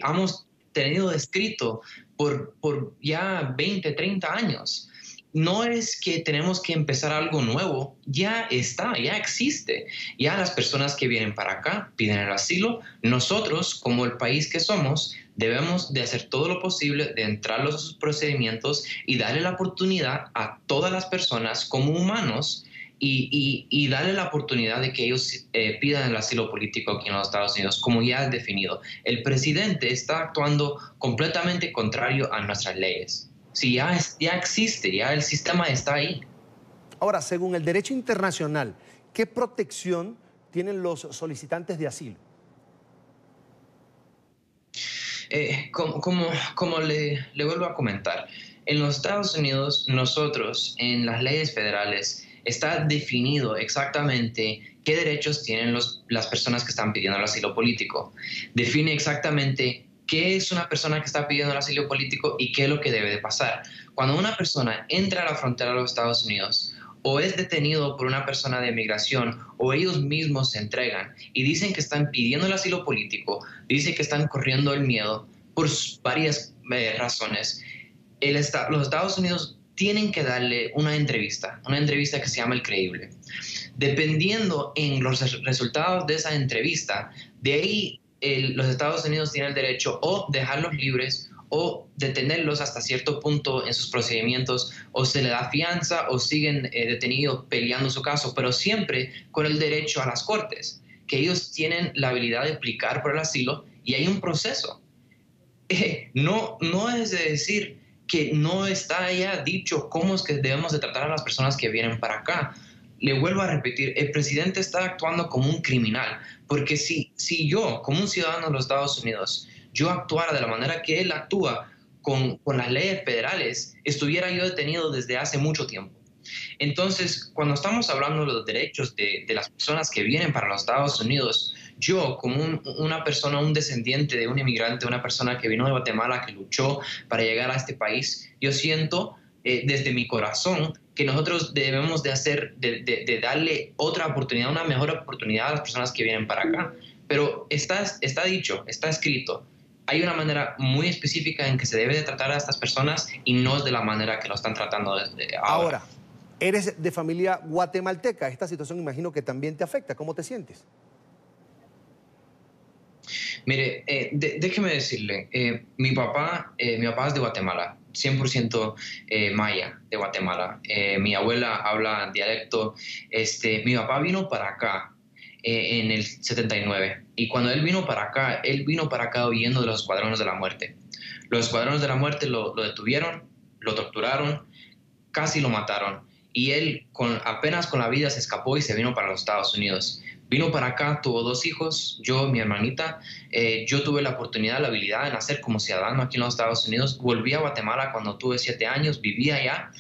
hemos tenido descrito por ya 20, 30 años. No es que tenemos que empezar algo nuevo, ya está, ya existe. Ya las personas que vienen para acá piden el asilo. Nosotros, como el país que somos, debemos de hacer todo lo posible de entrar a los procedimientos y darle la oportunidad a todas las personas como humanos y darle la oportunidad de que ellos pidan el asilo político aquí en los Estados Unidos, como ya es definido. El presidente está actuando completamente contrario a nuestras leyes. Si ya existe, ya el sistema está ahí. Ahora, según el derecho internacional, ¿qué protección tienen los solicitantes de asilo? Como le vuelvo a comentar, en los Estados Unidos, nosotros, en las leyes federales, está definido exactamente qué derechos tienen las personas que están pidiendo el asilo político. Define exactamente qué es una persona que está pidiendo el asilo político y qué es lo que debe de pasar. Cuando una persona entra a la frontera de los Estados Unidos o es detenido por una persona de migración o ellos mismos se entregan y dicen que están pidiendo el asilo político, dicen que están corriendo el miedo por varias razones, los Estados Unidos tienen que darle una entrevista que se llama El Creíble. Dependiendo en los resultados de esa entrevista, de ahí los Estados Unidos tienen el derecho o dejarlos libres o detenerlos hasta cierto punto en sus procedimientos, o se le da fianza o siguen detenidos peleando su caso, pero siempre con el derecho a las cortes, que ellos tienen la habilidad de aplicar por el asilo y hay un proceso. No es de decir que no está ya dicho cómo es que debemos de tratar a las personas que vienen para acá. Le vuelvo a repetir, el presidente está actuando como un criminal, porque si yo, como un ciudadano de los Estados Unidos, yo actuara de la manera que él actúa con las leyes federales, estuviera yo detenido desde hace mucho tiempo. Entonces, cuando estamos hablando de los derechos de las personas que vienen para los Estados Unidos, yo, como una persona, un descendiente de un inmigrante, una persona que vino de Guatemala, que luchó para llegar a este país, yo siento desde mi corazón que nosotros debemos de darle otra oportunidad, una mejor oportunidad a las personas que vienen para acá. Pero está dicho, está escrito. Hay una manera muy específica en que se debe de tratar a estas personas y no es de la manera que lo están tratando desde ahora. Eres de familia guatemalteca. Esta situación imagino que también te afecta. ¿Cómo te sientes? Mire, déjeme decirle, mi papá es de Guatemala, 100% maya de Guatemala. Mi abuela habla dialecto. Mi papá vino para acá en el 79 y cuando él vino para acá huyendo de los escuadrones de la muerte. Los escuadrones de la muerte lo detuvieron, lo torturaron, casi lo mataron y él apenas con la vida se escapó y se vino para los Estados Unidos. Vino para acá, tuvo 2 hijos, yo, mi hermanita. Yo tuve la oportunidad, la habilidad de nacer como ciudadano aquí en los Estados Unidos. Volví a Guatemala cuando tuve 7 años, vivía allá.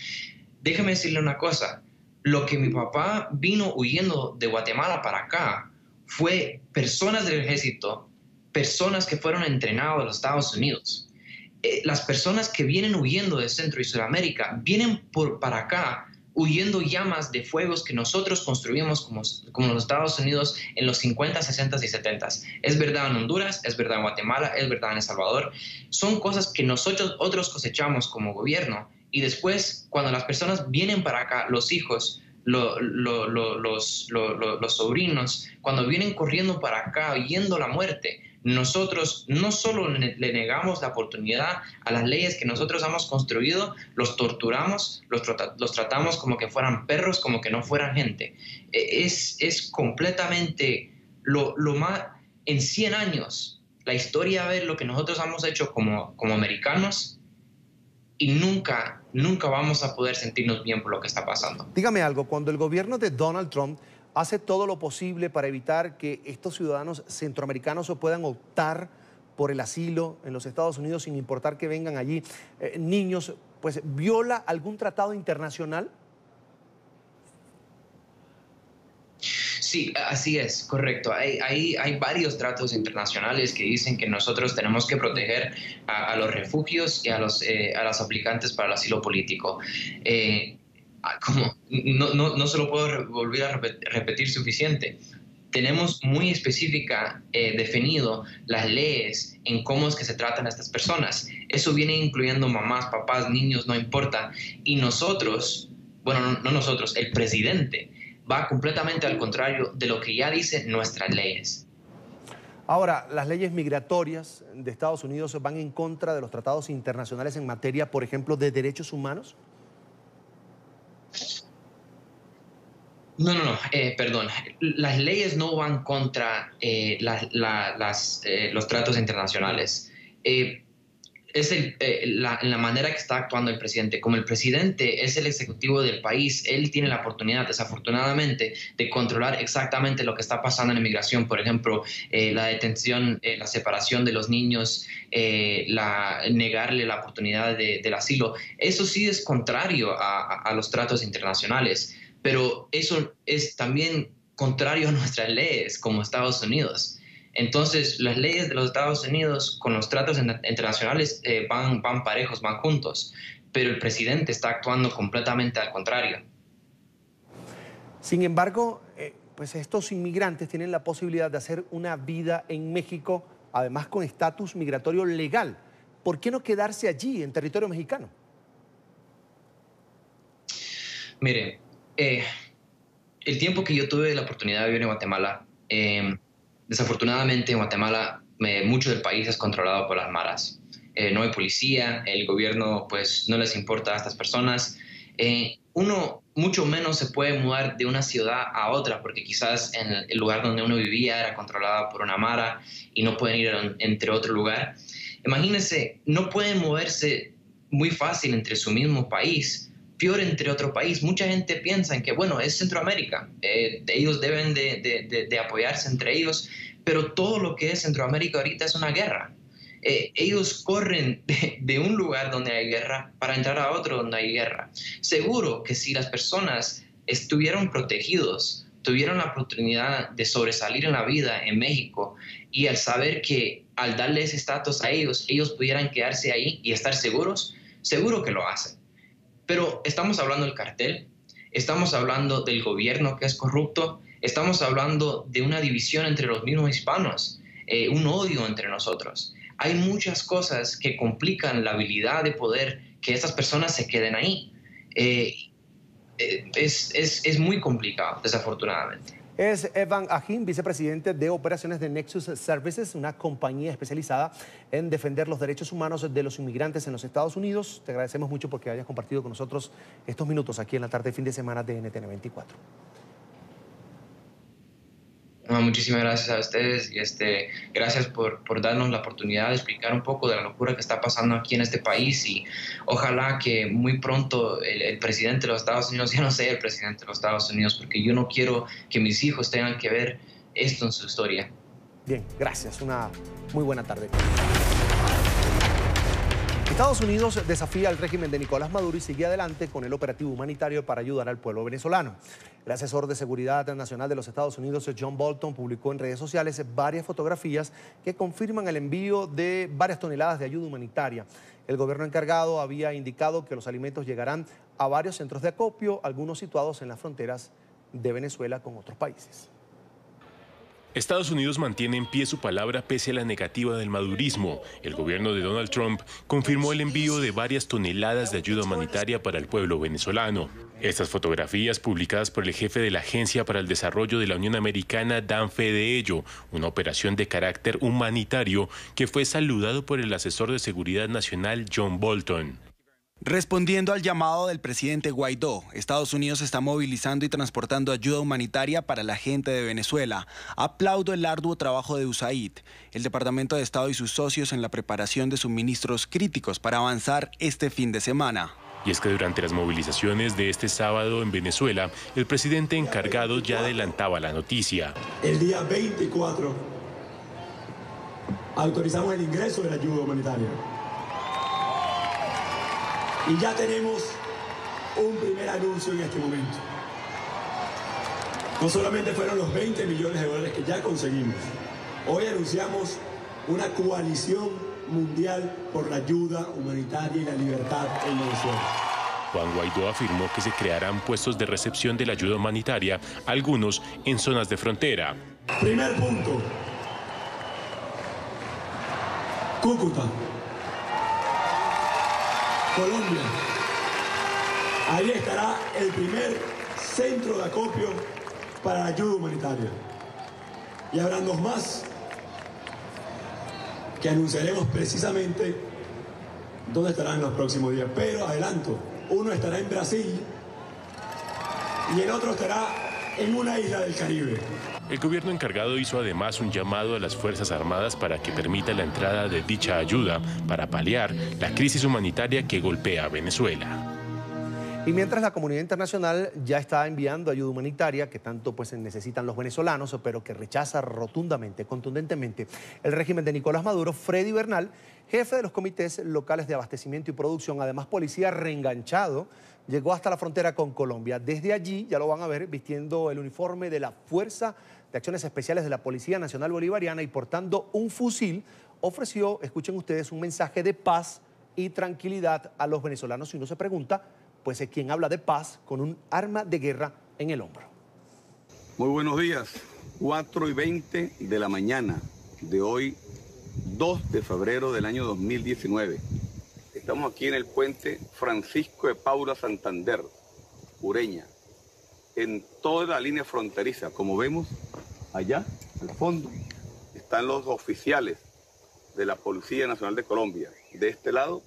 Déjeme decirle una cosa, lo que mi papá vino huyendo de Guatemala para acá fue personas del ejército, personas que fueron entrenadas a los Estados Unidos. Las personas que vienen huyendo de Centro y Sudamérica vienen para acá huyendo llamas de fuegos que nosotros construimos como los Estados Unidos en los 50, 60 y 70. Es verdad en Honduras, es verdad en Guatemala, es verdad en El Salvador. Son cosas que nosotros cosechamos como gobierno y después cuando las personas vienen para acá, los hijos, los sobrinos, cuando vienen corriendo para acá, huyendo la muerte, nosotros no solo le negamos la oportunidad a las leyes que nosotros hemos construido, los torturamos, los tratamos como que fueran perros, como que no fueran gente. Es completamente lo más, en 100 años, la historia de ver lo que nosotros hemos hecho como americanos y nunca vamos a poder sentirnos bien por lo que está pasando. Dígame algo, cuando el gobierno de Donald Trump hace todo lo posible para evitar que estos ciudadanos centroamericanos puedan optar por el asilo en los Estados Unidos sin importar que vengan allí niños, pues ¿viola algún tratado internacional? Sí, así es, correcto. Hay varios tratados internacionales que dicen que nosotros tenemos que proteger a los refugios y a los aplicantes para el asilo político. No se lo puedo volver a repetir suficiente. Tenemos muy específica definido las leyes en cómo es que se tratan a estas personas. Eso viene incluyendo mamás, papás, niños, no importa. Y nosotros, bueno, no nosotros, el presidente va completamente al contrario de lo que ya dicen nuestras leyes. Ahora, las leyes migratorias de Estados Unidos van en contra de los tratados internacionales en materia, por ejemplo, de derechos humanos. No, perdón. Las leyes no van contra los tratos internacionales. Es la manera que está actuando el presidente. Como el presidente es el ejecutivo del país, él tiene la oportunidad, desafortunadamente, de controlar exactamente lo que está pasando en la inmigración. Por ejemplo, la detención, la separación de los niños, negarle la oportunidad del asilo. Eso sí es contrario a los tratos internacionales, pero eso es también contrario a nuestras leyes como Estados Unidos. Entonces, las leyes de los Estados Unidos con los tratos internacionales van parejos, van juntos, pero el presidente está actuando completamente al contrario. Sin embargo, pues estos inmigrantes tienen la posibilidad de hacer una vida en México, además con estatus migratorio legal. ¿Por qué no quedarse allí, en territorio mexicano? Mire, el tiempo que yo tuve la oportunidad de vivir en Guatemala, desafortunadamente en Guatemala mucho del país es controlado por las maras. No hay policía, el gobierno pues no les importa a estas personas. Uno mucho menos se puede mudar de una ciudad a otra porque quizás en el lugar donde uno vivía era controlado por una mara y no pueden ir entre otro lugar. Imagínense, no pueden moverse muy fácil entre su mismo país, peor entre otro país. Mucha gente piensa en que, bueno, es Centroamérica, ellos deben de apoyarse entre ellos, pero todo lo que es Centroamérica ahorita es una guerra. Ellos corren de un lugar donde hay guerra para entrar a otro donde hay guerra. Seguro que si las personas estuvieran protegidos, tuvieran la oportunidad de sobresalir en la vida en México y al saber que al darle ese estatus a ellos, ellos pudieran quedarse ahí y estar seguros, seguro que lo hacen. Pero estamos hablando del cartel, estamos hablando del gobierno que es corrupto, estamos hablando de una división entre los mismos hispanos, un odio entre nosotros. Hay muchas cosas que complican la habilidad de poder que estas personas se queden ahí. Es muy complicado, desafortunadamente. Es Evan Ajín, vicepresidente de operaciones de Nexus Services, una compañía especializada en defender los derechos humanos de los inmigrantes en los Estados Unidos. Te agradecemos mucho porque hayas compartido con nosotros estos minutos aquí en la tarde de fin de semana de NTN 24. Muchísimas gracias a ustedes y gracias por darnos la oportunidad de explicar un poco de la locura que está pasando aquí en este país y ojalá que muy pronto el presidente de los Estados Unidos ya no sea el presidente de los Estados Unidos, porque yo no quiero que mis hijos tengan que ver esto en su historia. Bien, gracias. Una muy buena tarde. Estados Unidos desafía al régimen de Nicolás Maduro y sigue adelante con el operativo humanitario para ayudar al pueblo venezolano. El asesor de Seguridad Nacional de los Estados Unidos, John Bolton, publicó en redes sociales varias fotografías que confirman el envío de varias toneladas de ayuda humanitaria. El gobierno encargado había indicado que los alimentos llegarán a varios centros de acopio, algunos situados en las fronteras de Venezuela con otros países. Estados Unidos mantiene en pie su palabra pese a la negativa del madurismo. El gobierno de Donald Trump confirmó el envío de varias toneladas de ayuda humanitaria para el pueblo venezolano. Estas fotografías, publicadas por el jefe de la Agencia para el Desarrollo de la Unión Americana, dan fe de ello, una operación de carácter humanitario que fue saludado por el asesor de Seguridad Nacional, John Bolton. Respondiendo al llamado del presidente Guaidó, Estados Unidos está movilizando y transportando ayuda humanitaria para la gente de Venezuela. Aplaudo el arduo trabajo de USAID, el Departamento de Estado y sus socios en la preparación de suministros críticos para avanzar este fin de semana. Y es que durante las movilizaciones de este sábado en Venezuela, el presidente encargado ya adelantaba la noticia. El día 24 autorizamos el ingreso de la ayuda humanitaria. Y ya tenemos un primer anuncio en este momento. No solamente fueron los 20 millones de dólares que ya conseguimos. Hoy anunciamos una coalición mundial por la ayuda humanitaria y la libertad en Venezuela. Juan Guaidó afirmó que se crearán puestos de recepción de la ayuda humanitaria, algunos en zonas de frontera. Primer punto. Cúcuta, Colombia. Ahí estará el primer centro de acopio para la ayuda humanitaria. Y habrán dos más que anunciaremos precisamente dónde estarán en los próximos días. Pero adelanto, uno estará en Brasil y el otro estará en una isla del Caribe. El gobierno encargado hizo además un llamado a las Fuerzas Armadas para que permita la entrada de dicha ayuda para paliar la crisis humanitaria que golpea a Venezuela. Y mientras la comunidad internacional ya está enviando ayuda humanitaria, que tanto necesitan los venezolanos, pero que rechaza rotundamente, contundentemente, el régimen de Nicolás Maduro, Freddy Bernal, jefe de los comités locales de abastecimiento y producción, además policía reenganchado, llegó hasta la frontera con Colombia. Desde allí, ya lo van a ver, vistiendo el uniforme de la Fuerza de Acciones Especiales de la Policía Nacional Bolivariana y portando un fusil, ofreció, escuchen ustedes, un mensaje de paz y tranquilidad a los venezolanos. Y uno se pregunta, pues es quien habla de paz con un arma de guerra en el hombro. Muy buenos días, 4:20 de la mañana de hoy, 2 de febrero del año 2019. Estamos aquí en el puente Francisco de Paula Santander, Ureña, en toda la línea fronteriza. Como vemos, allá, al fondo, están los oficiales de la Policía Nacional de Colombia. De este lado,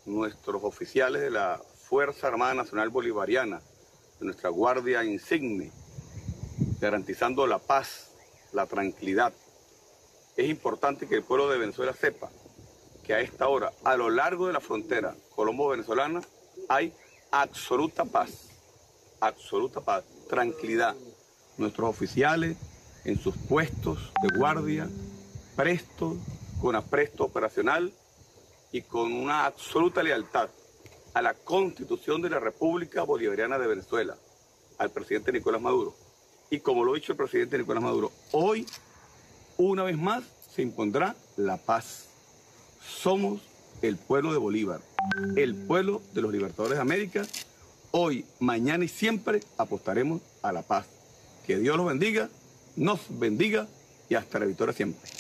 nuestros oficiales de la Fuerza Armada Nacional Bolivariana, de nuestra Guardia Insigne, garantizando la paz, la tranquilidad. Es importante que el pueblo de Venezuela sepa que a esta hora, a lo largo de la frontera colombo-venezolana, hay absoluta paz, tranquilidad. Nuestros oficiales en sus puestos de guardia, prestos, con apresto operacional y con una absoluta lealtad a la Constitución de la República Bolivariana de Venezuela, al presidente Nicolás Maduro. Y como lo ha dicho el presidente Nicolás Maduro, hoy, una vez más, se impondrá la paz. Somos el pueblo de Bolívar, el pueblo de los libertadores de América. Hoy, mañana y siempre apostaremos a la paz. Que Dios los bendiga, nos bendiga y hasta la victoria siempre.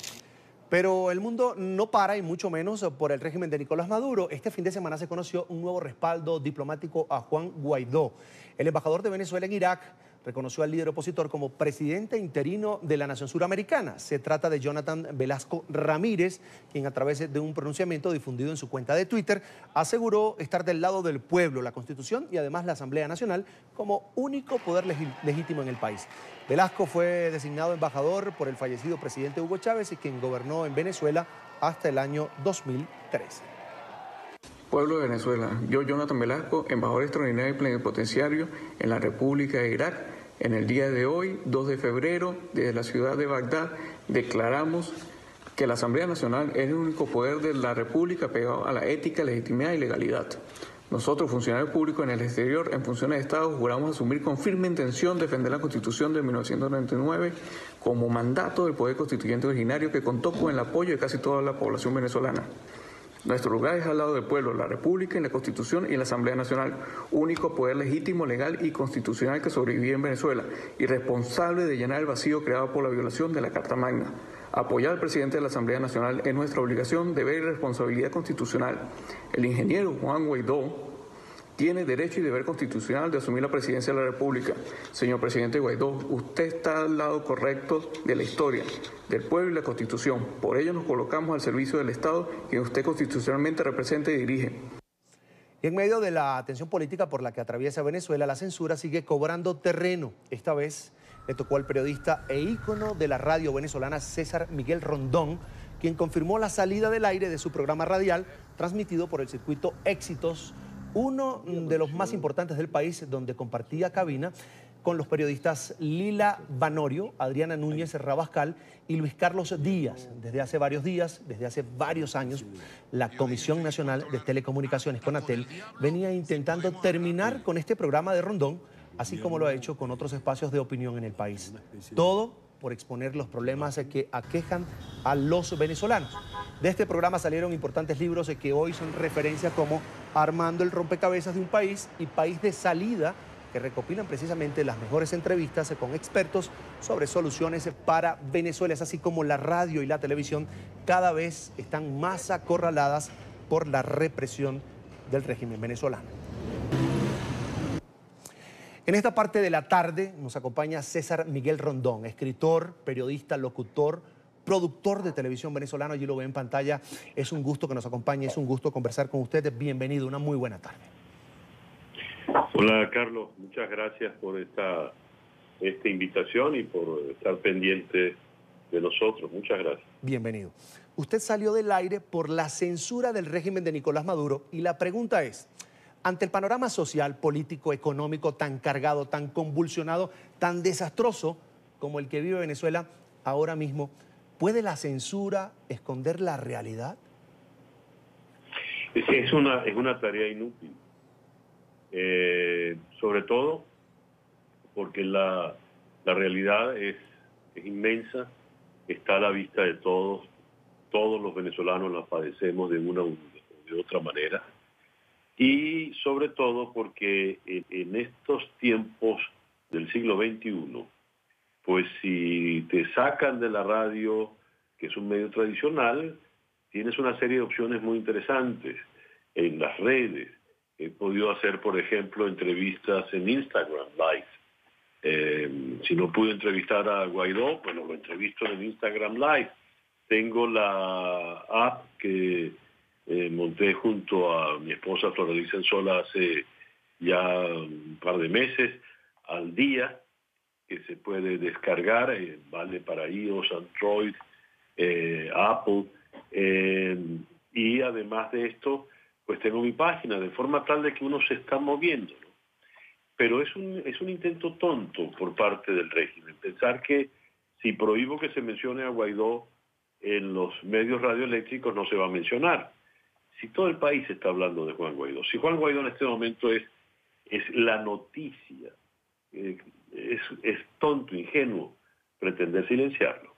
Pero el mundo no para, y mucho menos por el régimen de Nicolás Maduro. Este fin de semana se conoció un nuevo respaldo diplomático a Juan Guaidó. El embajador de Venezuela en Irak reconoció al líder opositor como presidente interino de la nación suramericana. Se trata de Jonathan Velasco Ramírez, quien a través de un pronunciamiento difundido en su cuenta de Twitter aseguró estar del lado del pueblo, la Constitución y además la Asamblea Nacional como único poder legítimo en el país. Velasco fue designado embajador por el fallecido presidente Hugo Chávez y quien gobernó en Venezuela hasta el año 2013. Pueblo de Venezuela, yo, Jonathan Velasco, embajador extraordinario y plenipotenciario en la República de Irak, en el día de hoy, 2 de febrero, desde la ciudad de Bagdad, declaramos que la Asamblea Nacional es el único poder de la República pegado a la ética, legitimidad y legalidad. Nosotros, funcionarios públicos en el exterior, en funciones de Estado, juramos asumir con firme intención defender la Constitución de 1999 como mandato del Poder Constituyente originario que contó con el apoyo de casi toda la población venezolana. Nuestro lugar es al lado del pueblo, la República, en la Constitución y en la Asamblea Nacional, único poder legítimo, legal y constitucional que sobrevive en Venezuela y responsable de llenar el vacío creado por la violación de la Carta Magna. Apoyar al presidente de la Asamblea Nacional es nuestra obligación, deber y responsabilidad constitucional. El ingeniero Juan Guaidó tiene derecho y deber constitucional de asumir la presidencia de la República. Señor presidente Guaidó, usted está al lado correcto de la historia, del pueblo y la Constitución. Por ello nos colocamos al servicio del Estado que usted constitucionalmente representa y dirige. Y en medio de la tensión política por la que atraviesa Venezuela, la censura sigue cobrando terreno. Esta vez le tocó al periodista e ícono de la radio venezolana César Miguel Rondón, quien confirmó la salida del aire de su programa radial transmitido por el circuito Éxitos, uno de los más importantes del país, donde compartía cabina con los periodistas Lila Vanorio, Adriana Núñez Rabascal y Luis Carlos Díaz. Desde hace varios años, la Comisión Nacional de Telecomunicaciones, CONATEL, venía intentando terminar con este programa de Rondón así como lo ha hecho con otros espacios de opinión en el país. Todo por exponer los problemas que aquejan a los venezolanos. De este programa salieron importantes libros que hoy son referencia como Armando el rompecabezas de un país y País de Salida, que recopilan precisamente las mejores entrevistas con expertos sobre soluciones para Venezuela, así como la radio y la televisión cada vez están más acorraladas por la represión del régimen venezolano. En esta parte de la tarde nos acompaña César Miguel Rondón, escritor, periodista, locutor, productor de televisión venezolano. Allí lo ve en pantalla. Es un gusto que nos acompañe, es un gusto conversar con ustedes. Bienvenido, una muy buena tarde. Hola, Carlos. Muchas gracias por esta invitación y por estar pendiente de nosotros. Muchas gracias. Bienvenido. Usted salió del aire por la censura del régimen de Nicolás Maduro y la pregunta es, ante el panorama social, político, económico tan cargado, tan convulsionado, tan desastroso como el que vive Venezuela ahora mismo, ¿puede la censura esconder la realidad? Es una tarea inútil, sobre todo porque la realidad es inmensa, está a la vista de todos los venezolanos la padecemos de una u de otra manera. Y sobre todo porque en estos tiempos del siglo XXI, pues si te sacan de la radio, que es un medio tradicional, tienes una serie de opciones muy interesantes en las redes. He podido hacer, por ejemplo, entrevistas en Instagram Live. Si no pude entrevistar a Guaidó, bueno, lo entrevisto en Instagram Live. Tengo la app que monté junto a mi esposa Floraliza Ensola hace ya un par de meses, Al Día, que se puede descargar, vale para iOS, Android, Apple, y además de esto, pues tengo mi página, de forma tal de que uno se está moviendo, ¿no? Pero es un intento tonto por parte del régimen, pensar que si prohíbo que se mencione a Guaidó en los medios radioeléctricos no se va a mencionar. Si todo el país está hablando de Juan Guaidó, si Juan Guaidó en este momento es la noticia, es tonto, ingenuo pretender silenciarlo.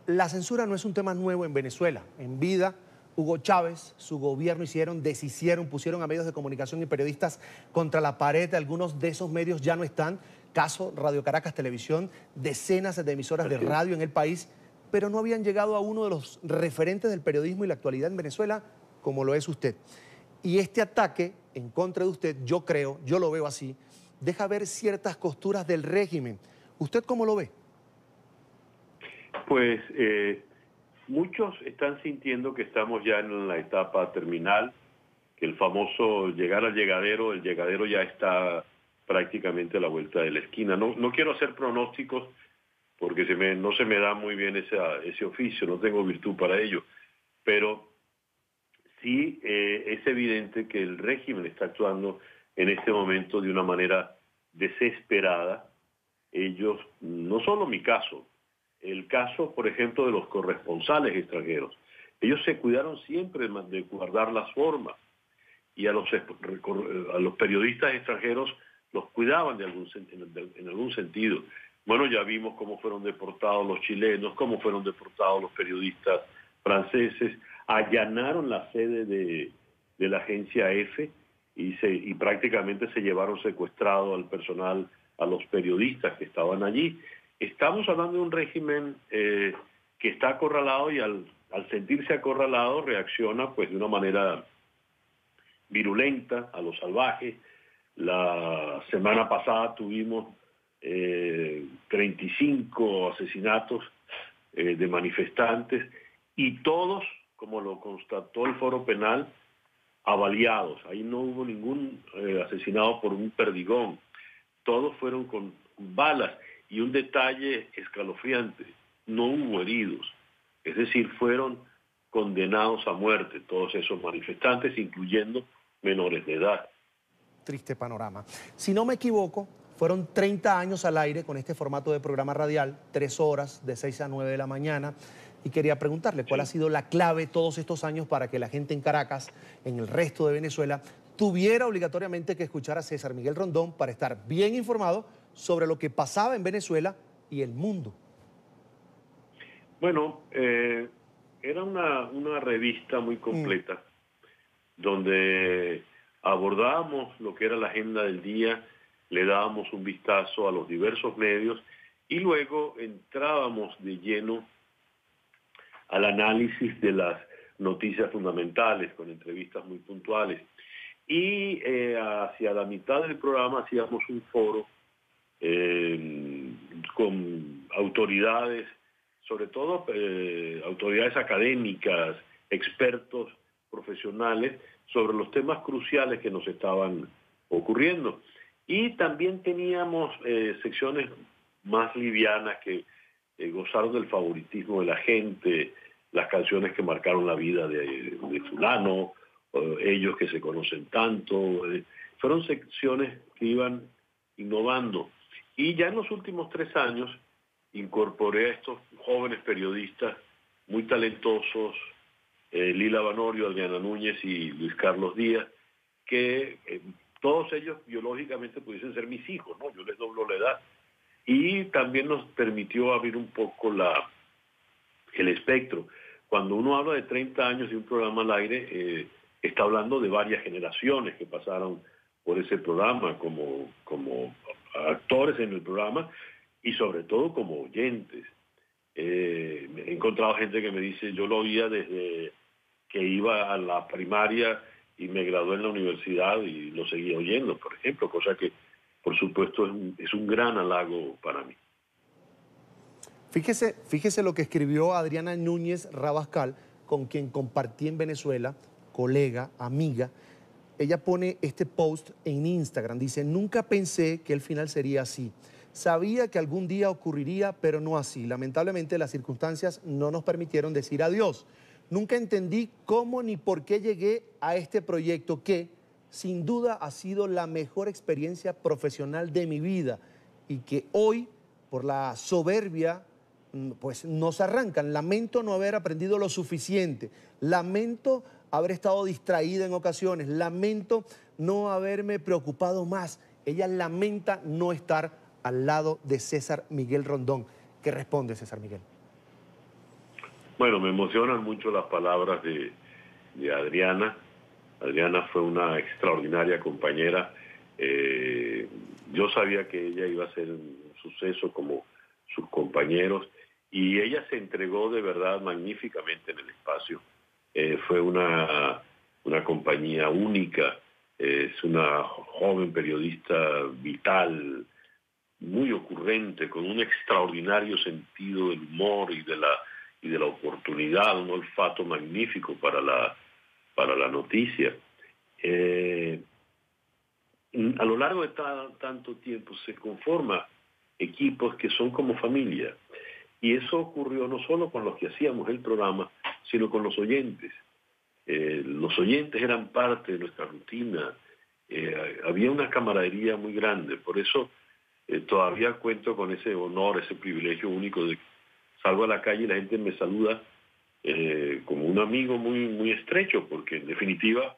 La censura no es un tema nuevo en Venezuela. En vida, Hugo Chávez, su gobierno deshicieron, pusieron a medios de comunicación y periodistas contra la pared. Algunos de esos medios ya no están. Caso Radio Caracas Televisión, decenas de emisoras de radio en el país, pero no habían llegado a uno de los referentes del periodismo y la actualidad en Venezuela, como lo es usted. Y este ataque en contra de usted, yo creo, yo lo veo así, deja ver ciertas costuras del régimen. ¿Usted cómo lo ve? Pues muchos están sintiendo que estamos ya en la etapa terminal, que el famoso llegar al llegadero, el llegadero ya está prácticamente a la vuelta de la esquina. No quiero hacer pronósticos porque no se me da muy bien ese oficio, no tengo virtud para ello, pero sí es evidente que el régimen está actuando en este momento de una manera desesperada. Ellos, no solo mi caso, el caso, por ejemplo, de los corresponsales extranjeros, ellos se cuidaron siempre de guardar las formas y a los periodistas extranjeros los cuidaban en algún sentido. Bueno, ya vimos cómo fueron deportados los chilenos, cómo fueron deportados los periodistas franceses, allanaron la sede de la agencia EFE y prácticamente se llevaron secuestrado al personal, a los periodistas que estaban allí. Estamos hablando de un régimen que está acorralado y al sentirse acorralado reacciona pues de una manera virulenta a lo salvaje. La semana pasada tuvimos 35 asesinatos de manifestantes y todos, como lo constató el Foro Penal, avaliados. Ahí no hubo ningún asesinado por un perdigón. Todos fueron con balas y un detalle escalofriante, no hubo heridos. Es decir, fueron condenados a muerte todos esos manifestantes, incluyendo menores de edad. Triste panorama. Si no me equivoco, fueron 30 años al aire con este formato de programa radial, 3 horas de 6 a 9 de la mañana. Y quería preguntarle cuál ha sido la clave todos estos años para que la gente en Caracas, en el resto de Venezuela, tuviera obligatoriamente que escuchar a César Miguel Rondón para estar bien informado sobre lo que pasaba en Venezuela y el mundo. Bueno, era una revista muy completa donde abordábamos lo que era la agenda del día, le dábamos un vistazo a los diversos medios y luego entrábamos de lleno al análisis de las noticias fundamentales con entrevistas muy puntuales. Y hacia la mitad del programa hacíamos un foro con autoridades, sobre todo autoridades académicas, expertos, profesionales, sobre los temas cruciales que nos estaban ocurriendo. Y también teníamos secciones más livianas que gozaron del favoritismo de la gente, las canciones que marcaron la vida de fulano, ellos que se conocen tanto. Fueron secciones que iban innovando. Y ya en los últimos 3 años incorporé a estos jóvenes periodistas muy talentosos, Lila Banorio, Adriana Núñez y Luis Carlos Díaz, que todos ellos biológicamente pudiesen ser mis hijos, ¿no? Yo les doblo la edad. Y también nos permitió abrir un poco el espectro. Cuando uno habla de 30 años de un programa al aire, está hablando de varias generaciones que pasaron por ese programa como actores en el programa y sobre todo como oyentes. He encontrado gente que me dice, yo lo oía desde que iba a la primaria y me gradué en la universidad y lo seguía oyendo, por ejemplo, cosa que por supuesto es un gran halago para mí. Fíjese lo que escribió Adriana Núñez Rabascal, con quien compartí en Venezuela, colega, amiga. Ella pone este post en Instagram, dice: nunca pensé que el final sería así. Sabía que algún día ocurriría, pero no así. Lamentablemente las circunstancias no nos permitieron decir adiós. Nunca entendí cómo ni por qué llegué a este proyecto que, sin duda, ha sido la mejor experiencia profesional de mi vida y que hoy, por la soberbia, pues nos arrancan. Lamento no haber aprendido lo suficiente. Lamento haber estado distraída en ocasiones. Lamento no haberme preocupado más. Ella lamenta no estar al lado de César Miguel Rondón. ¿Qué responde César Miguel? Bueno, me emocionan mucho las palabras de Adriana. Adriana fue una extraordinaria compañera. Yo sabía que ella iba a ser un suceso como sus compañeros y ella se entregó de verdad magníficamente en el espacio. Fue una compañía única. Es una joven periodista vital, muy ocurrente, con un extraordinario sentido del humor y de la oportunidad, un olfato magnífico para la noticia. A lo largo de tanto tiempo se conforman equipos que son como familia. Y eso ocurrió no solo con los que hacíamos el programa, sino con los oyentes. Los oyentes eran parte de nuestra rutina. Había una camaradería muy grande. Por eso todavía cuento con ese honor, ese privilegio único de que salgo a la calle y la gente me saluda como un amigo muy, muy estrecho, porque en definitiva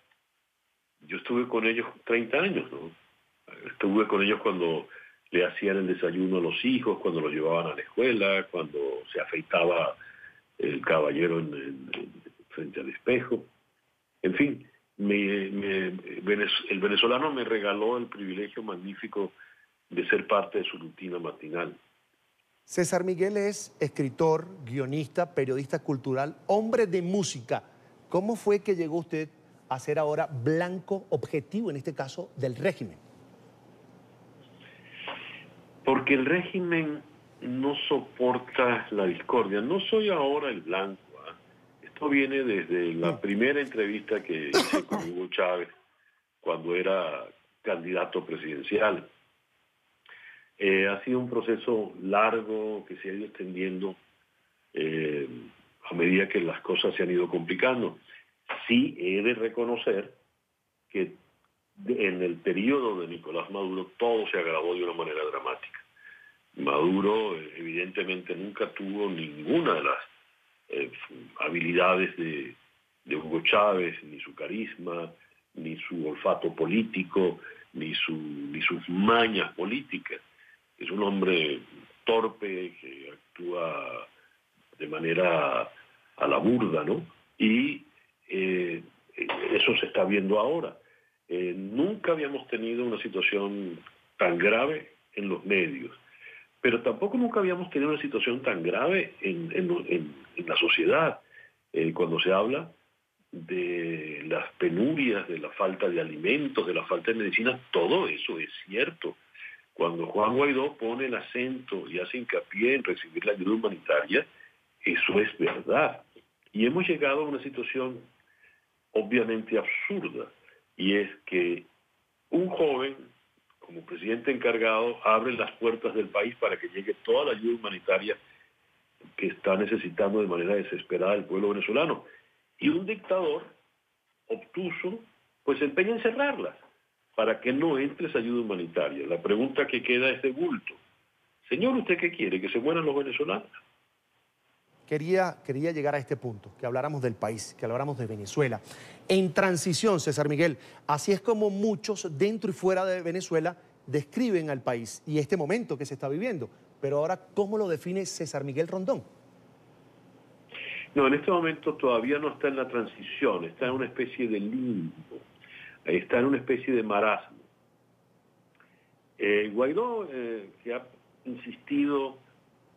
yo estuve con ellos 30 años, ¿no? Estuve con ellos cuando le hacían el desayuno a los hijos, cuando los llevaban a la escuela, cuando se afeitaba el caballero frente al espejo. En fin, el venezolano me regaló el privilegio magnífico de ser parte de su rutina matinal. César Miguel es escritor, guionista, periodista cultural, hombre de música. ¿Cómo fue que llegó usted a ser ahora blanco objetivo, en este caso, del régimen? Porque el régimen no soporta la discordia. No soy ahora el blanco. Esto viene desde la primera entrevista que hice con Hugo Chávez cuando era candidato presidencial. Ha sido un proceso largo que se ha ido extendiendo a medida que las cosas se han ido complicando. Sí he de reconocer que en el periodo de Nicolás Maduro todo se agravó de una manera dramática. Maduro evidentemente nunca tuvo ninguna de las habilidades de Hugo Chávez, ni su carisma, ni su olfato político, ni sus mañas políticas. Es un hombre torpe que actúa de manera a la burda, ¿no? Y eso se está viendo ahora. Nunca habíamos tenido una situación tan grave en los medios, pero tampoco nunca habíamos tenido una situación tan grave en la sociedad. Cuando se habla de las penurias, de la falta de alimentos, de la falta de medicina, todo eso es cierto. Cuando Juan Guaidó pone el acento y hace hincapié en recibir la ayuda humanitaria, eso es verdad. Y hemos llegado a una situación obviamente absurda, y es que un joven, como presidente encargado, abre las puertas del país para que llegue toda la ayuda humanitaria que está necesitando de manera desesperada el pueblo venezolano. Y un dictador obtuso, pues se empeña en cerrarlas para que no entre esa ayuda humanitaria. La pregunta que queda es de bulto. Señor, ¿usted qué quiere? ¿Que se mueran los venezolanos? Quería llegar a este punto, que habláramos del país, que habláramos de Venezuela. En transición, César Miguel, así es como muchos dentro y fuera de Venezuela describen al país y este momento que se está viviendo. Pero ahora, ¿cómo lo define César Miguel Rondón? No, en este momento todavía no está en la transición, está en una especie de limbo, está en una especie de marasmo. Guaidó, que ha insistido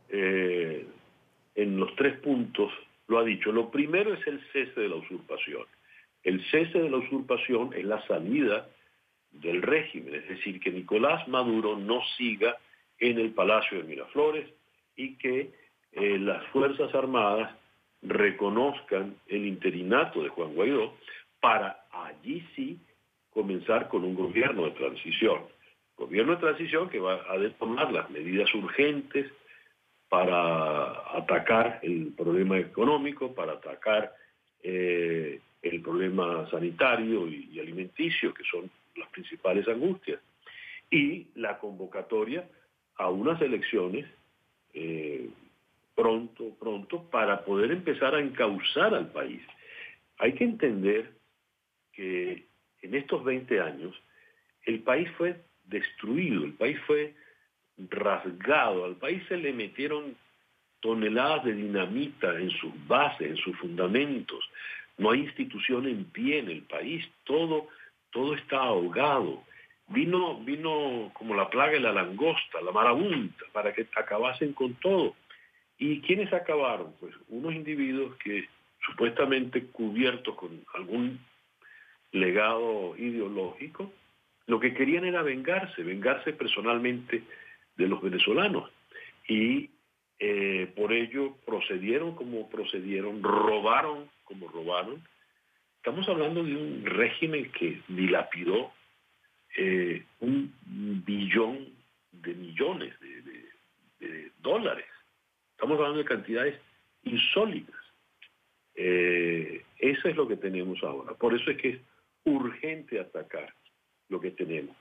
en los 3 puntos, lo ha dicho. Lo primero es el cese de la usurpación. El cese de la usurpación es la salida del régimen, es decir, que Nicolás Maduro no siga en el Palacio de Miraflores y que las Fuerzas Armadas reconozcan el interinato de Juan Guaidó para allí sí comenzar con un gobierno de transición. Gobierno de transición que va a tomar las medidas urgentes para atacar el problema económico, para atacar el problema sanitario y alimenticio, que son las principales angustias, y la convocatoria a unas elecciones pronto para poder empezar a encauzar al país. Hay que entender que en estos 20 años el país fue destruido, el país fue rasgado, al país se le metieron toneladas de dinamita en sus bases, en sus fundamentos. No hay institución en pie en el país, todo está ahogado. Vino como la plaga de la langosta, la marabunta, para que acabasen con todo. ¿Y quiénes acabaron? Pues unos individuos que supuestamente cubiertos con algún legado ideológico, lo que querían era vengarse personalmente de los venezolanos. Y por ello procedieron como procedieron, robaron como robaron. Estamos hablando de un régimen que dilapidó 1 billón de millones de dólares. Estamos hablando de cantidades insólitas. Eso es lo que tenemos ahora. Por eso es que es urgente atacar lo que tenemos.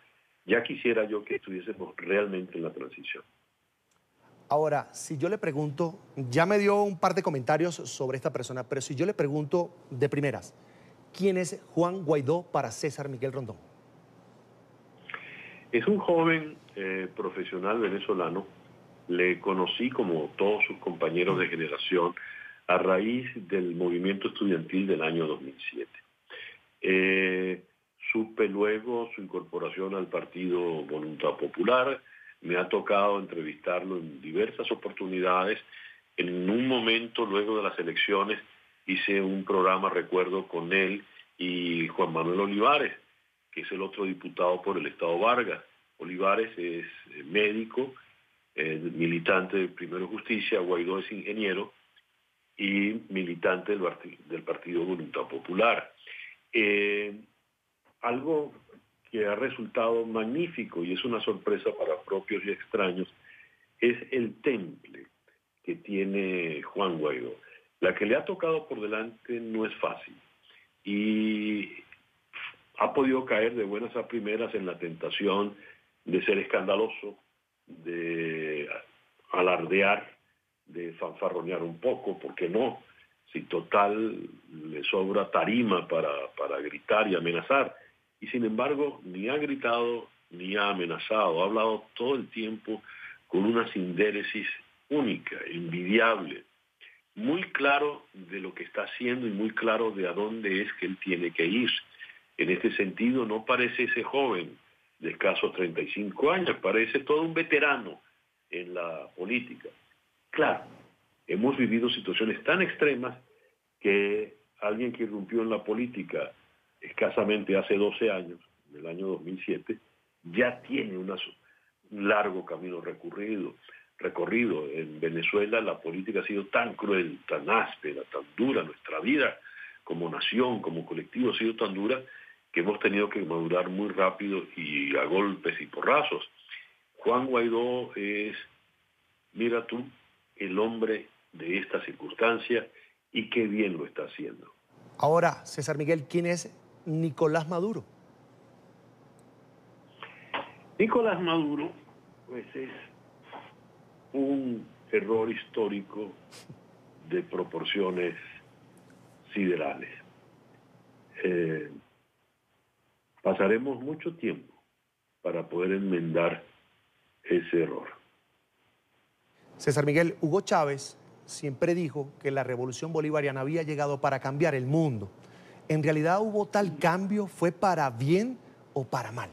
Ya quisiera yo que estuviésemos realmente en la transición. Ahora, si yo le pregunto, ya me dio un par de comentarios sobre esta persona, pero si yo le pregunto de primeras, ¿quién es Juan Guaidó para César Miguel Rondón? Es un joven profesional venezolano. Le conocí, como todos sus compañeros de generación, a raíz del movimiento estudiantil del año 2007. Supe luego su incorporación al Partido Voluntad Popular. Me ha tocado entrevistarlo en diversas oportunidades. En un momento, luego de las elecciones, hice un programa, recuerdo, con él y Juan Manuel Olivares, que es el otro diputado por el Estado Vargas. Olivares es médico, militante de Primero Justicia, Guaidó es ingeniero y militante del Partido Voluntad Popular. Algo que ha resultado magnífico y es una sorpresa para propios y extraños es el temple que tiene Juan Guaidó. La que le ha tocado por delante no es fácil y ha podido caer de buenas a primeras en la tentación de ser escandaloso, de alardear, de fanfarronear un poco, ¿por qué no? Si total le sobra tarima para gritar y amenazar, y sin embargo ni ha gritado ni ha amenazado, ha hablado todo el tiempo con una sindéresis única, envidiable, muy claro de lo que está haciendo y muy claro de a dónde es que él tiene que ir. En este sentido no parece ese joven de escasos 35 años, parece todo un veterano en la política. Claro, hemos vivido situaciones tan extremas que alguien que irrumpió en la política escasamente hace 12 años, en el año 2007, ya tiene un largo camino recorrido. En Venezuela la política ha sido tan cruel, tan áspera, tan dura, nuestra vida como nación, como colectivo ha sido tan dura que hemos tenido que madurar muy rápido y a golpes y porrazos. Juan Guaidó es, mira tú, el hombre de esta circunstancia y qué bien lo está haciendo. Ahora, César Miguel, ¿quién es Nicolás Maduro? Nicolás Maduro, pues es un error histórico de proporciones siderales. Pasaremos mucho tiempo para poder enmendar ese error. César Miguel, Hugo Chávez siempre dijo que la revolución bolivariana había llegado para cambiar el mundo. ¿En realidad hubo tal cambio? ¿Fue para bien o para mal?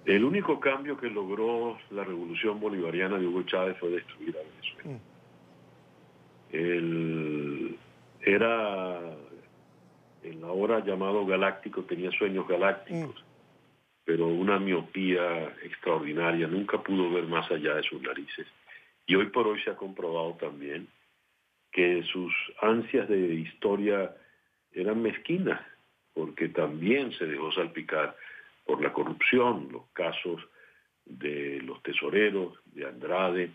El único cambio que logró la revolución bolivariana de Hugo Chávez fue destruir a Venezuela. Él era, en la hora llamado galáctico, tenía sueños galácticos, pero una miopía extraordinaria, nunca pudo ver más allá de sus narices. Y hoy por hoy se ha comprobado también que sus ansias de historia eran mezquinas, porque también se dejó salpicar por la corrupción. Los casos de los tesoreros, de Andrade,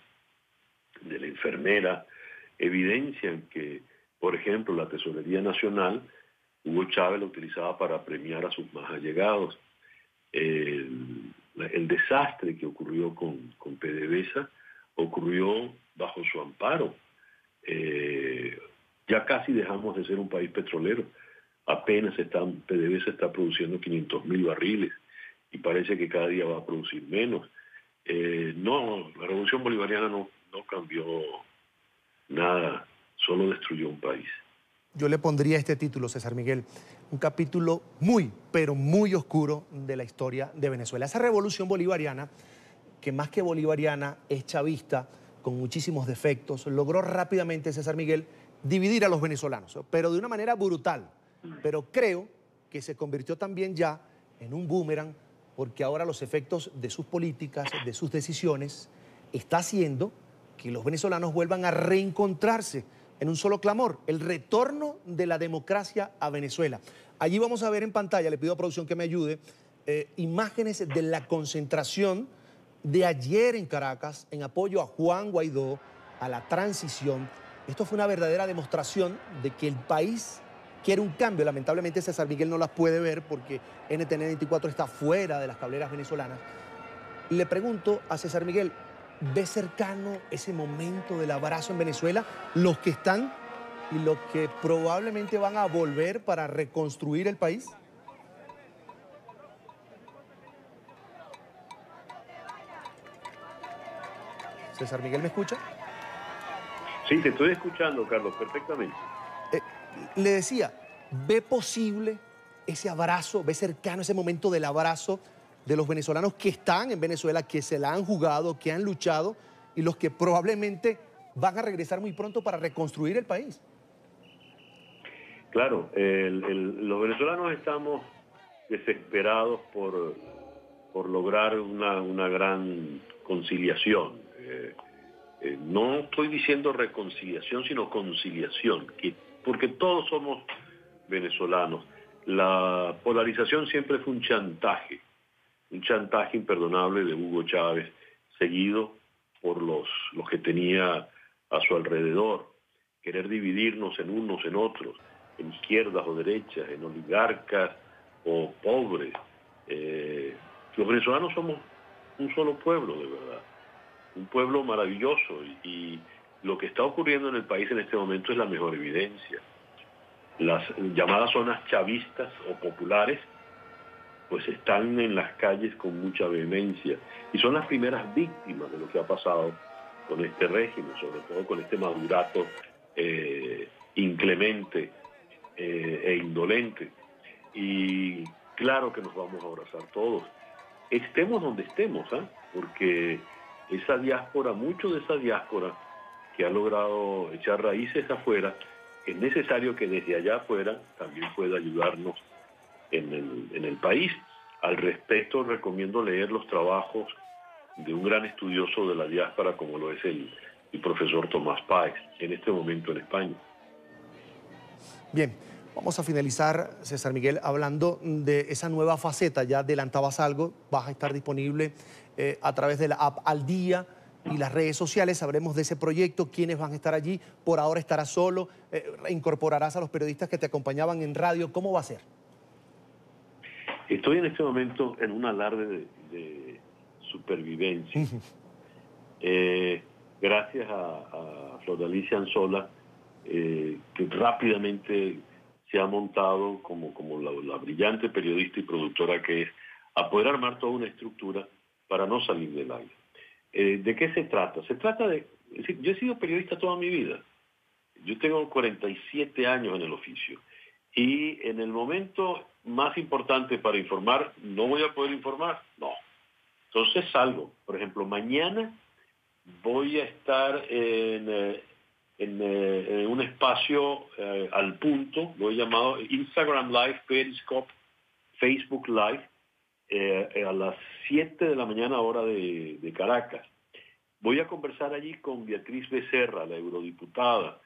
de la enfermera, evidencian que, por ejemplo, la Tesorería Nacional, Hugo Chávez la utilizaba para premiar a sus más allegados. El desastre que ocurrió con PDVSA ocurrió bajo su amparo. Ya casi dejamos de ser un país petrolero. Apenas PDVSA está produciendo 500.000 barriles y parece que cada día va a producir menos. No, la revolución bolivariana no cambió nada, solo destruyó un país. Yo le pondría este título, César Miguel, un capítulo muy, pero muy oscuro de la historia de Venezuela. Esa revolución bolivariana, que más que bolivariana es chavista, con muchísimos defectos, logró rápidamente, César Miguel, dividir a los venezolanos, pero de una manera brutal. Pero creo que se convirtió también ya en un boomerang, porque ahora los efectos de sus políticas, de sus decisiones, está haciendo que los venezolanos vuelvan a reencontrarse en un solo clamor, el retorno de la democracia a Venezuela. Allí vamos a ver en pantalla, le pido a producción que me ayude, imágenes de la concentración de ayer en Caracas en apoyo a Juan Guaidó, a la transición. Esto fue una verdadera demostración de que el país quiere un cambio. Lamentablemente César Miguel no las puede ver porque NTN 24 está fuera de las cableras venezolanas. Le pregunto a César Miguel, ¿ve cercano ese momento del abrazo en Venezuela? Los que están y los que probablemente van a volver para reconstruir el país. César Miguel, ¿me escucha? Sí, te estoy escuchando, Carlos, perfectamente. Le decía, ¿ve posible ese abrazo, ve cercano ese momento del abrazo de los venezolanos que están en Venezuela, que se la han jugado, que han luchado y los que probablemente van a regresar muy pronto para reconstruir el país? Claro, los venezolanos estamos desesperados por lograr una gran conciliación. No estoy diciendo reconciliación, sino conciliación, porque todos somos venezolanos. La polarización siempre fue un chantaje imperdonable de Hugo Chávez, seguido por los que tenía a su alrededor. Querer dividirnos en unos, en otros, en izquierdas o derechas, en oligarcas o pobres. Los venezolanos somos un solo pueblo, de verdad. Un pueblo maravilloso y lo que está ocurriendo en el país en este momento es la mejor evidencia. las llamadas zonas chavistas o populares, pues están en las calles con mucha vehemencia y son las primeras víctimas de lo que ha pasado con este régimen, sobre todo con este madurato inclemente e indolente. Y claro que nos vamos a abrazar todos, estemos donde estemos, porque esa diáspora, mucho de esa diáspora que ha logrado echar raíces afuera, es necesario que desde allá afuera también pueda ayudarnos en el país. Al respecto, recomiendo leer los trabajos de un gran estudioso de la diáspora como lo es el profesor Tomás Páez, en este momento en España. Bien, vamos a finalizar, César Miguel, hablando de esa nueva faceta. Ya adelantabas algo, vas a estar disponible a través de la app Al Día y las redes sociales. Sabremos de ese proyecto, quiénes van a estar allí. Por ahora estarás solo, incorporarás a los periodistas que te acompañaban en radio. ¿Cómo va a ser? Estoy en este momento en un alarde de supervivencia. Gracias a Floralicia Anzola, que rápidamente se ha montado como la brillante periodista y productora que es, a poder armar toda una estructura para no salir del aire. ¿De qué se trata? Se trata de... Es decir, yo he sido periodista toda mi vida. Yo tengo 47 años en el oficio. Y en el momento más importante para informar, ¿no voy a poder informar? No. Entonces salgo. Por ejemplo, mañana voy a estar en un espacio al punto, lo he llamado Instagram Live, Periscope, Facebook Live, a las 7 de la mañana hora de Caracas. Voy a conversar allí con Beatriz Becerra, la eurodiputada,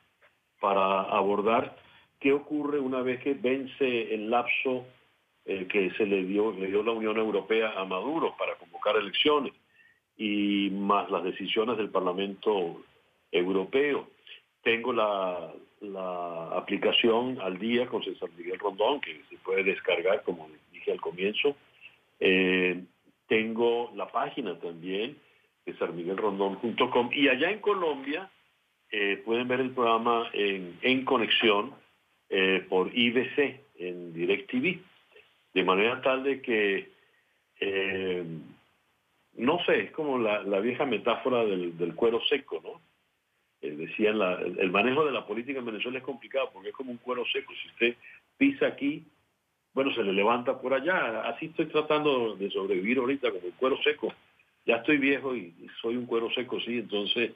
para abordar qué ocurre una vez que vence el lapso que le dio la Unión Europea a Maduro para convocar elecciones, y más las decisiones del Parlamento Europeo. Tengo la aplicación Al Día con César Miguel Rondón, que se puede descargar, como dije al comienzo. Tengo la página también, cesarmiguelrondon.com, y allá en Colombia pueden ver el programa en conexión por IBC, en DirecTV, de manera tal de que, no sé, es como la vieja metáfora del cuero seco, ¿no? Decían, el manejo de la política en Venezuela es complicado porque es como un cuero seco. Si usted pisa aquí, bueno, se le levanta por allá. Así estoy tratando de sobrevivir ahorita como un cuero seco. Ya estoy viejo y soy un cuero seco, sí. Entonces,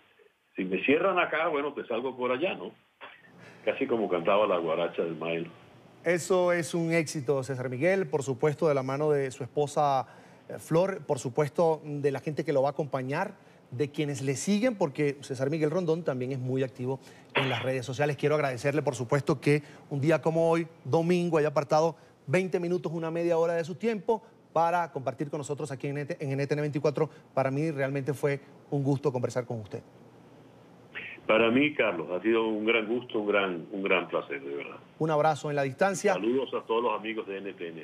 si me cierran acá, bueno, pues salgo por allá, ¿no? Casi como cantaba la guaracha del Mael. Eso es un éxito, César Miguel, por supuesto de la mano de su esposa Flor, por supuesto de la gente que lo va a acompañar, de quienes le siguen, porque César Miguel Rondón también es muy activo en las redes sociales. Quiero agradecerle, por supuesto, que un día como hoy, domingo, haya apartado 20 minutos, una media hora de su tiempo para compartir con nosotros aquí en NTN 24. Para mí realmente fue un gusto conversar con usted. Para mí, Carlos, ha sido un gran gusto, un gran placer, de verdad. Un abrazo en la distancia. Saludos a todos los amigos de NTN.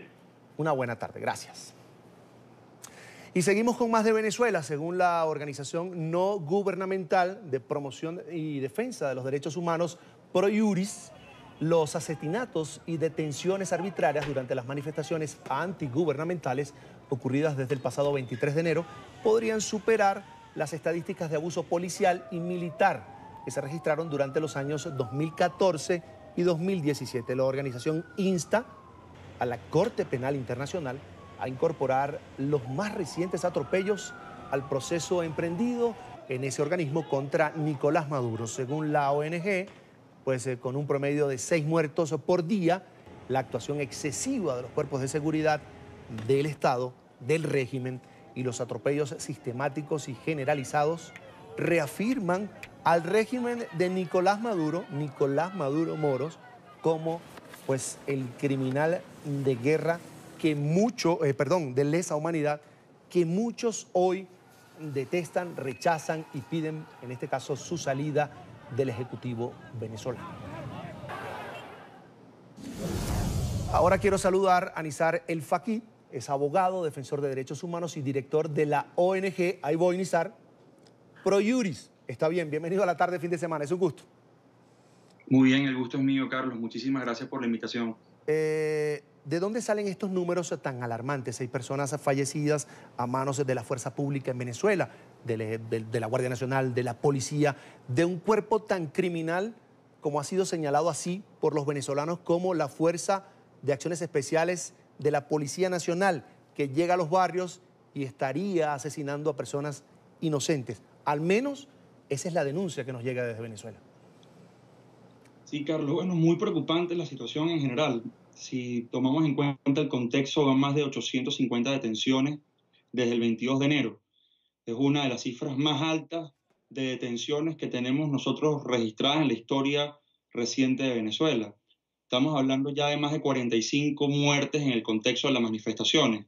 Una buena tarde, gracias. Y seguimos con más de Venezuela. Según la organización no gubernamental de promoción y defensa de los derechos humanos, Pro Iuris, los asesinatos y detenciones arbitrarias durante las manifestaciones antigubernamentales ocurridas desde el pasado 23 de enero podrían superar las estadísticas de abuso policial y militar que se registraron durante los años 2014 y 2017. La organización insta a la Corte Penal Internacional a incorporar los más recientes atropellos al proceso emprendido en ese organismo contra Nicolás Maduro. Según la ONG, pues con un promedio de 6 muertos por día, la actuación excesiva de los cuerpos de seguridad del Estado, del régimen y los atropellos sistemáticos y generalizados reafirman al régimen de Nicolás Maduro Moros, como pues el criminal de guerra de lesa humanidad que muchos hoy detestan, rechazan y piden, en este caso, su salida del Ejecutivo venezolano. Ahora quiero saludar a Nizar El Faqih, es abogado, defensor de derechos humanos y director de la ONG, ahí voy, Nizar, Pro Iuris. Está bien, bienvenido a la tarde, fin de semana, es un gusto. Muy bien, el gusto es mío, Carlos. Muchísimas gracias por la invitación. ¿De dónde salen estos números tan alarmantes? 6 personas fallecidas a manos de la fuerza pública en Venezuela, de la Guardia Nacional, de la policía, de un cuerpo tan criminal como ha sido señalado así por los venezolanos como la Fuerza de Acciones Especiales de la Policía Nacional, que llega a los barrios y estaría asesinando a personas inocentes. Al menos esa es la denuncia que nos llega desde Venezuela. Sí, Carlos, bueno, muy preocupante la situación en general. Si tomamos en cuenta el contexto, van más de 850 detenciones desde el 22 de enero. Es una de las cifras más altas de detenciones que tenemos nosotros registradas en la historia reciente de Venezuela. Estamos hablando ya de más de 45 muertes en el contexto de las manifestaciones.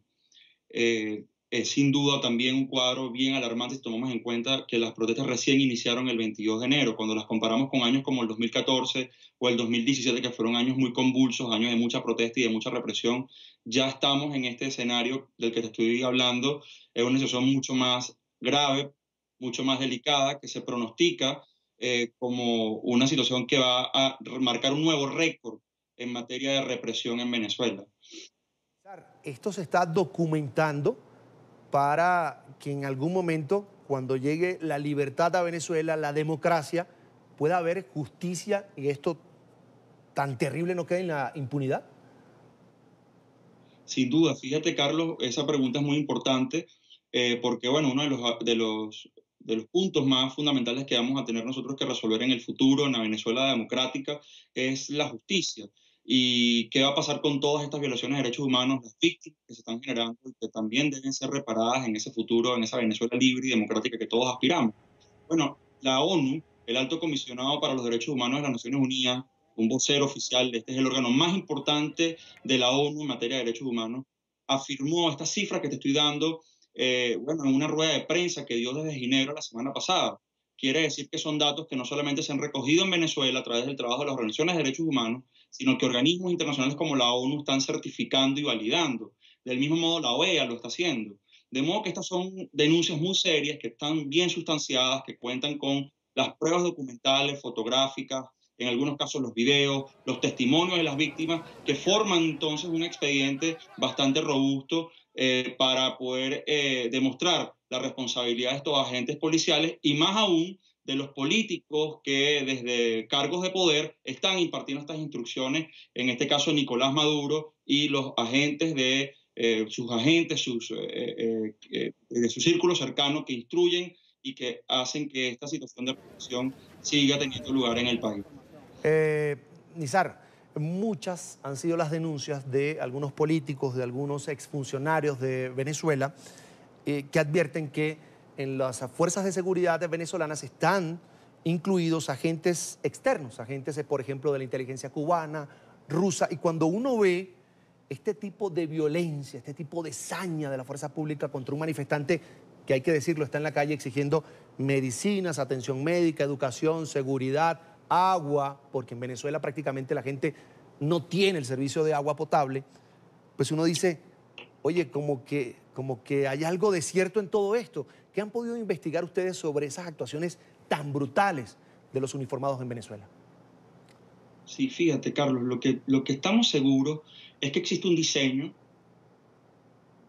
Es sin duda también un cuadro bien alarmante si tomamos en cuenta que las protestas recién iniciaron el 22 de enero. Cuando las comparamos con años como el 2014 o el 2017, que fueron años muy convulsos, años de mucha protesta y de mucha represión, ya estamos en este escenario del que te estoy hablando. Es una situación mucho más grave, mucho más delicada, que se pronostica como una situación que va a marcar un nuevo récord en materia de represión en Venezuela. Esto se está documentando para que en algún momento, cuando llegue la libertad a Venezuela, la democracia, pueda haber justicia y esto tan terrible no quede en la impunidad? Sin duda, fíjate, Carlos, esa pregunta es muy importante porque, bueno, uno de los puntos más fundamentales que vamos a tener nosotros que resolver en el futuro en la Venezuela democrática es la justicia. ¿Y qué va a pasar con todas estas violaciones de derechos humanos, las víctimas que se están generando y que también deben ser reparadas en ese futuro, en esa Venezuela libre y democrática que todos aspiramos? Bueno, la ONU, el Alto Comisionado para los Derechos Humanos de las Naciones Unidas, un vocero oficial, este es el órgano más importante de la ONU en materia de derechos humanos, afirmó esta cifra que te estoy dando en una rueda de prensa que dio desde Ginebra la semana pasada. Quiere decir que son datos que no solamente se han recogido en Venezuela a través del trabajo de las organizaciones de derechos humanos, sino que organismos internacionales como la ONU están certificando y validando. Del mismo modo, la OEA lo está haciendo. De modo que estas son denuncias muy serias, que están bien sustanciadas, que cuentan con las pruebas documentales, fotográficas, en algunos casos los videos, los testimonios de las víctimas, que forman entonces un expediente bastante robusto para poder demostrar la responsabilidad de estos agentes policiales y más aún de los políticos que desde cargos de poder están impartiendo estas instrucciones, en este caso Nicolás Maduro y los agentes de de su círculo cercano que instruyen y que hacen que esta situación de represión siga teniendo lugar en el país. Nizar, muchas han sido las denuncias de algunos políticos, de algunos exfuncionarios de Venezuela que advierten que en las fuerzas de seguridad venezolanas están incluidos agentes externos, agentes, por ejemplo, de la inteligencia cubana, rusa, y cuando uno ve este tipo de violencia, este tipo de saña de la fuerza pública contra un manifestante que, hay que decirlo, está en la calle exigiendo medicinas, atención médica, educación, seguridad, agua, porque en Venezuela prácticamente la gente no tiene el servicio de agua potable, pues uno dice, oye, como que hay algo de cierto en todo esto. ¿Qué han podido investigar ustedes sobre esas actuaciones tan brutales de los uniformados en Venezuela? Sí, fíjate, Carlos, lo que estamos seguros es que existe un diseño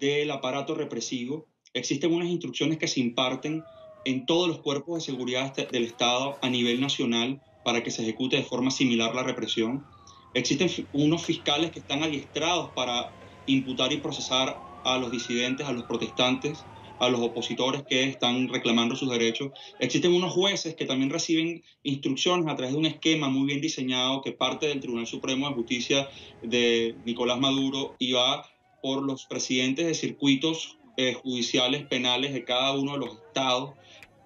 del aparato represivo, existen unas instrucciones que se imparten en todos los cuerpos de seguridad del Estado a nivel nacional para que se ejecute de forma similar la represión. Existen unos fiscales que están adiestrados para imputar y procesar a los disidentes, a los protestantes, a los opositores que están reclamando sus derechos. Existen unos jueces que también reciben instrucciones a través de un esquema muy bien diseñado que parte del Tribunal Supremo de Justicia de Nicolás Maduro y va por los presidentes de circuitos judiciales penales de cada uno de los estados,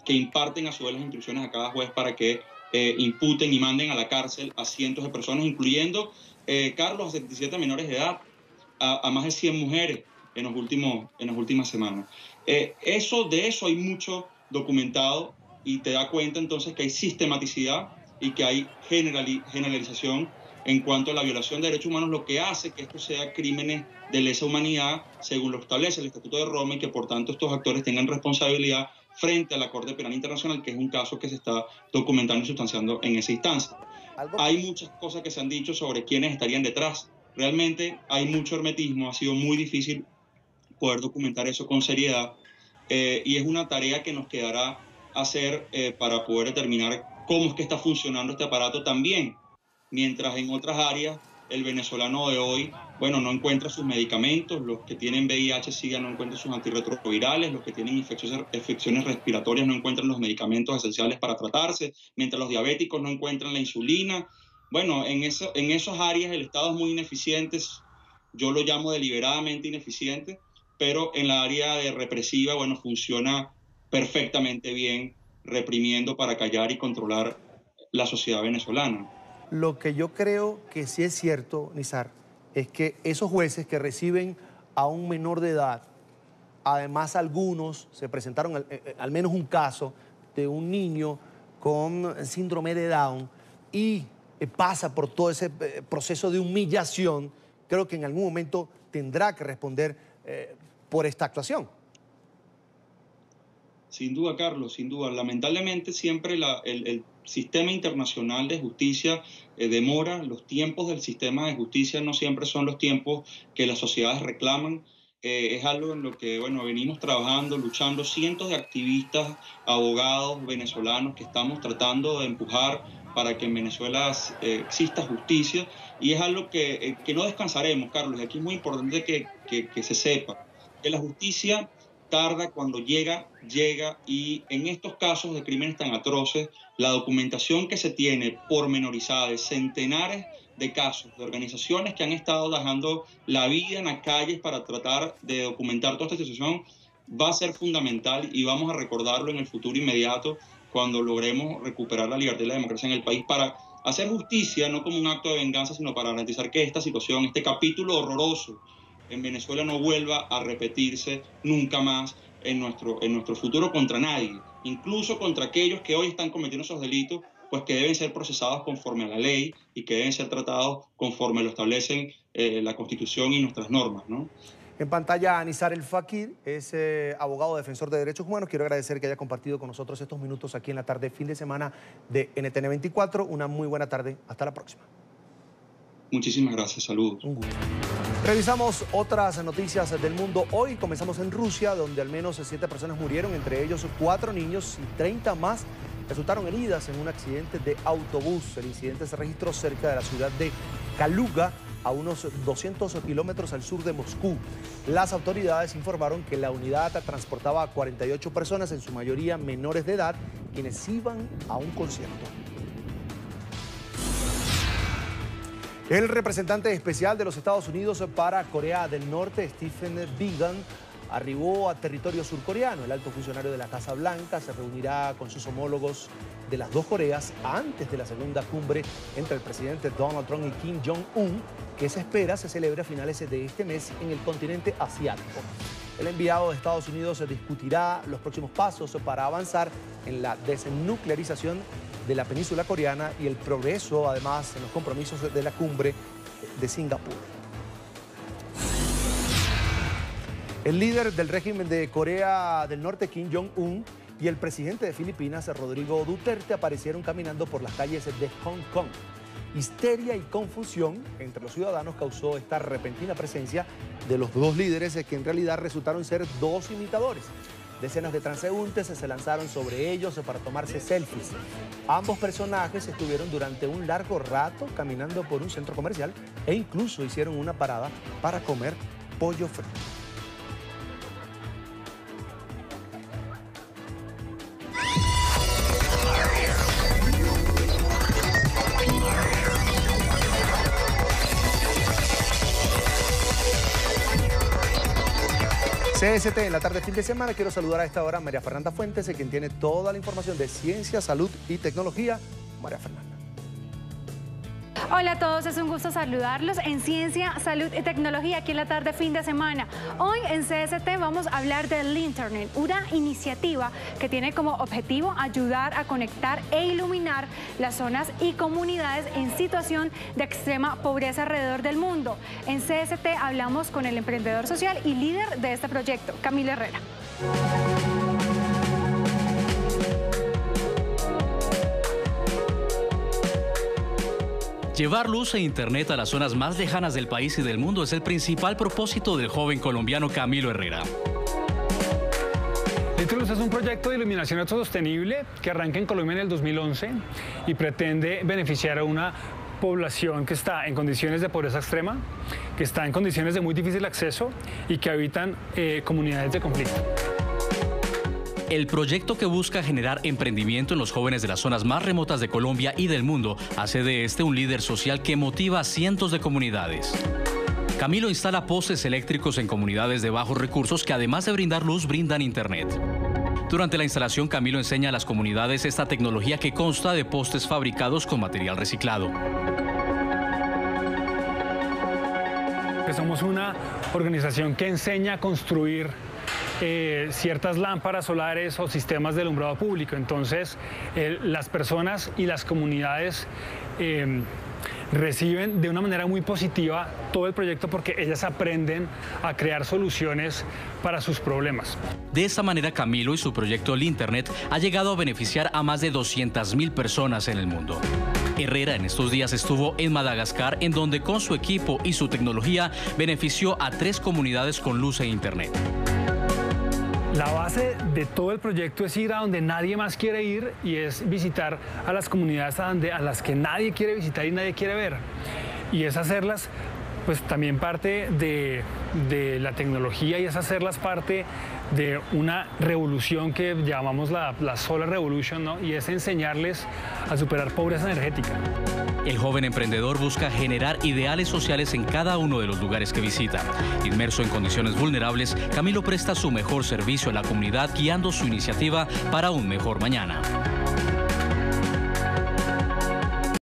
que imparten a su vez las instrucciones a cada juez para que imputen y manden a la cárcel a cientos de personas, incluyendo, Carlos, a 77 menores de edad, a más de 100 mujeres en las últimas semanas. De eso hay mucho documentado y te da cuenta entonces que hay sistematicidad y que hay generalización en cuanto a la violación de derechos humanos, lo que hace que esto sea crímenes de lesa humanidad según lo establece el Estatuto de Roma y que por tanto estos actores tengan responsabilidad frente a la Corte Penal Internacional, que es un caso que se está documentando y sustanciando en esa instancia. Hay muchas cosas que se han dicho sobre quiénes estarían detrás. Realmente hay mucho hermetismo, ha sido muy difícil poder documentar eso con seriedad, y es una tarea que nos quedará hacer para poder determinar cómo es que está funcionando este aparato también, mientras en otras áreas el venezolano de hoy, bueno, no encuentra sus medicamentos, los que tienen VIH-Sida no encuentran sus antirretrovirales, los que tienen infecciones respiratorias no encuentran los medicamentos esenciales para tratarse, mientras los diabéticos no encuentran la insulina. Bueno, en esas áreas el Estado es muy ineficiente, yo lo llamo deliberadamente ineficiente, pero en la área de represiva, bueno, funciona perfectamente bien, reprimiendo para callar y controlar la sociedad venezolana. Lo que yo creo que sí es cierto, Nizar, es que esos jueces que reciben a un menor de edad, además algunos se presentaron, al menos un caso de un niño con síndrome de Down y pasa por todo ese proceso de humillación, creo que en algún momento tendrá que responder por esta actuación. Sin duda, Carlos, sin duda. Lamentablemente siempre el sistema internacional de justicia demora. Los tiempos del sistema de justicia no siempre son los tiempos que las sociedades reclaman. Es algo en lo que, bueno, venimos trabajando, luchando, cientos de activistas, abogados venezolanos que estamos tratando de empujar para que en Venezuela exista justicia, y es algo que no descansaremos, Carlos. Aquí es muy importante que se sepa que la justicia tarda, cuando llega, y en estos casos de crímenes tan atroces, la documentación que se tiene pormenorizada de centenares de casos de organizaciones que han estado dejando la vida en las calles para tratar de documentar toda esta situación va a ser fundamental, y vamos a recordarlo en el futuro inmediato cuando logremos recuperar la libertad y la democracia en el país, para hacer justicia no como un acto de venganza, sino para garantizar que esta situación, este capítulo horroroso en Venezuela no vuelva a repetirse nunca más en nuestro futuro contra nadie, incluso contra aquellos que hoy están cometiendo esos delitos, pues que deben ser procesados conforme a la ley y que deben ser tratados conforme lo establecen la Constitución y nuestras normas, ¿no? En pantalla, Nizar El Fakir es abogado defensor de derechos humanos. Quiero agradecer que haya compartido con nosotros estos minutos aquí en la tarde, fin de semana de NTN 24. Una muy buena tarde. Hasta la próxima. Muchísimas gracias. Saludos. Un gusto. Revisamos otras noticias del mundo. Hoy comenzamos en Rusia, donde al menos 7 personas murieron, entre ellos 4 niños y 30 más resultaron heridas en un accidente de autobús. El incidente se registró cerca de la ciudad de Kaluga, a unos 200 kilómetros al sur de Moscú. Las autoridades informaron que la unidad transportaba a 48 personas, en su mayoría menores de edad, quienes iban a un concierto. El representante especial de los Estados Unidos para Corea del Norte, Stephen Biegun, arribó a territorio surcoreano. El alto funcionario de la Casa Blanca se reunirá con sus homólogos de las dos Coreas antes de la segunda cumbre entre el presidente Donald Trump y Kim Jong-un, que se espera se celebre a finales de este mes en el continente asiático. El enviado de Estados Unidos discutirá los próximos pasos para avanzar en la desnuclearización de la península coreana y el progreso, además, en los compromisos de la cumbre de Singapur. El líder del régimen de Corea del Norte, Kim Jong-un, y el presidente de Filipinas, Rodrigo Duterte, aparecieron caminando por las calles de Hong Kong. Histeria y confusión entre los ciudadanos causó esta repentina presencia de los dos líderes, que en realidad resultaron ser dos imitadores. Decenas de transeúntes se lanzaron sobre ellos para tomarse selfies. Ambos personajes estuvieron durante un largo rato caminando por un centro comercial e incluso hicieron una parada para comer pollo frito. CST en la tarde fin de semana. Quiero saludar a esta hora a María Fernanda Fuentes, quien tiene toda la información de ciencia, salud y tecnología. María Fernanda. Hola a todos, es un gusto saludarlos en Ciencia, Salud y Tecnología aquí en la tarde fin de semana. Hoy en CST vamos a hablar del Internet, una iniciativa que tiene como objetivo ayudar a conectar e iluminar las zonas y comunidades en situación de extrema pobreza alrededor del mundo. En CST hablamos con el emprendedor social y líder de este proyecto, Camilo Herrera. Llevar luz e internet a las zonas más lejanas del país y del mundo es el principal propósito del joven colombiano Camilo Herrera. Litroluz es un proyecto de iluminación autosostenible que arranca en Colombia en el 2011 y pretende beneficiar a una población que está en condiciones de pobreza extrema, que está en condiciones de muy difícil acceso y que habitan comunidades de conflicto. El proyecto, que busca generar emprendimiento en los jóvenes de las zonas más remotas de Colombia y del mundo, hace de este un líder social que motiva a cientos de comunidades. Camilo instala postes eléctricos en comunidades de bajos recursos que, además de brindar luz, brindan internet. Durante la instalación, Camilo enseña a las comunidades esta tecnología que consta de postes fabricados con material reciclado. Somos una organización que enseña a construir ciertas lámparas solares o sistemas de alumbrado público. Entonces, las personas y las comunidades reciben de una manera muy positiva todo el proyecto porque ellas aprenden a crear soluciones para sus problemas. De esta manera, Camilo y su proyecto Linternet ha llegado a beneficiar a más de 200.000 personas en el mundo. Herrera en estos días estuvo en Madagascar, en donde con su equipo y su tecnología benefició a 3 comunidades con luz e internet. La base de todo el proyecto es ir a donde nadie más quiere ir y es visitar a las comunidades a las que nadie quiere visitar y nadie quiere ver. Y es hacerlas pues también parte de la tecnología y es hacerlas parte de una revolución que llamamos la Solar Revolution, ¿no? Y es enseñarles a superar pobreza energética. El joven emprendedor busca generar ideales sociales en cada uno de los lugares que visita. Inmerso en condiciones vulnerables, Camilo presta su mejor servicio a la comunidad, guiando su iniciativa para un mejor mañana.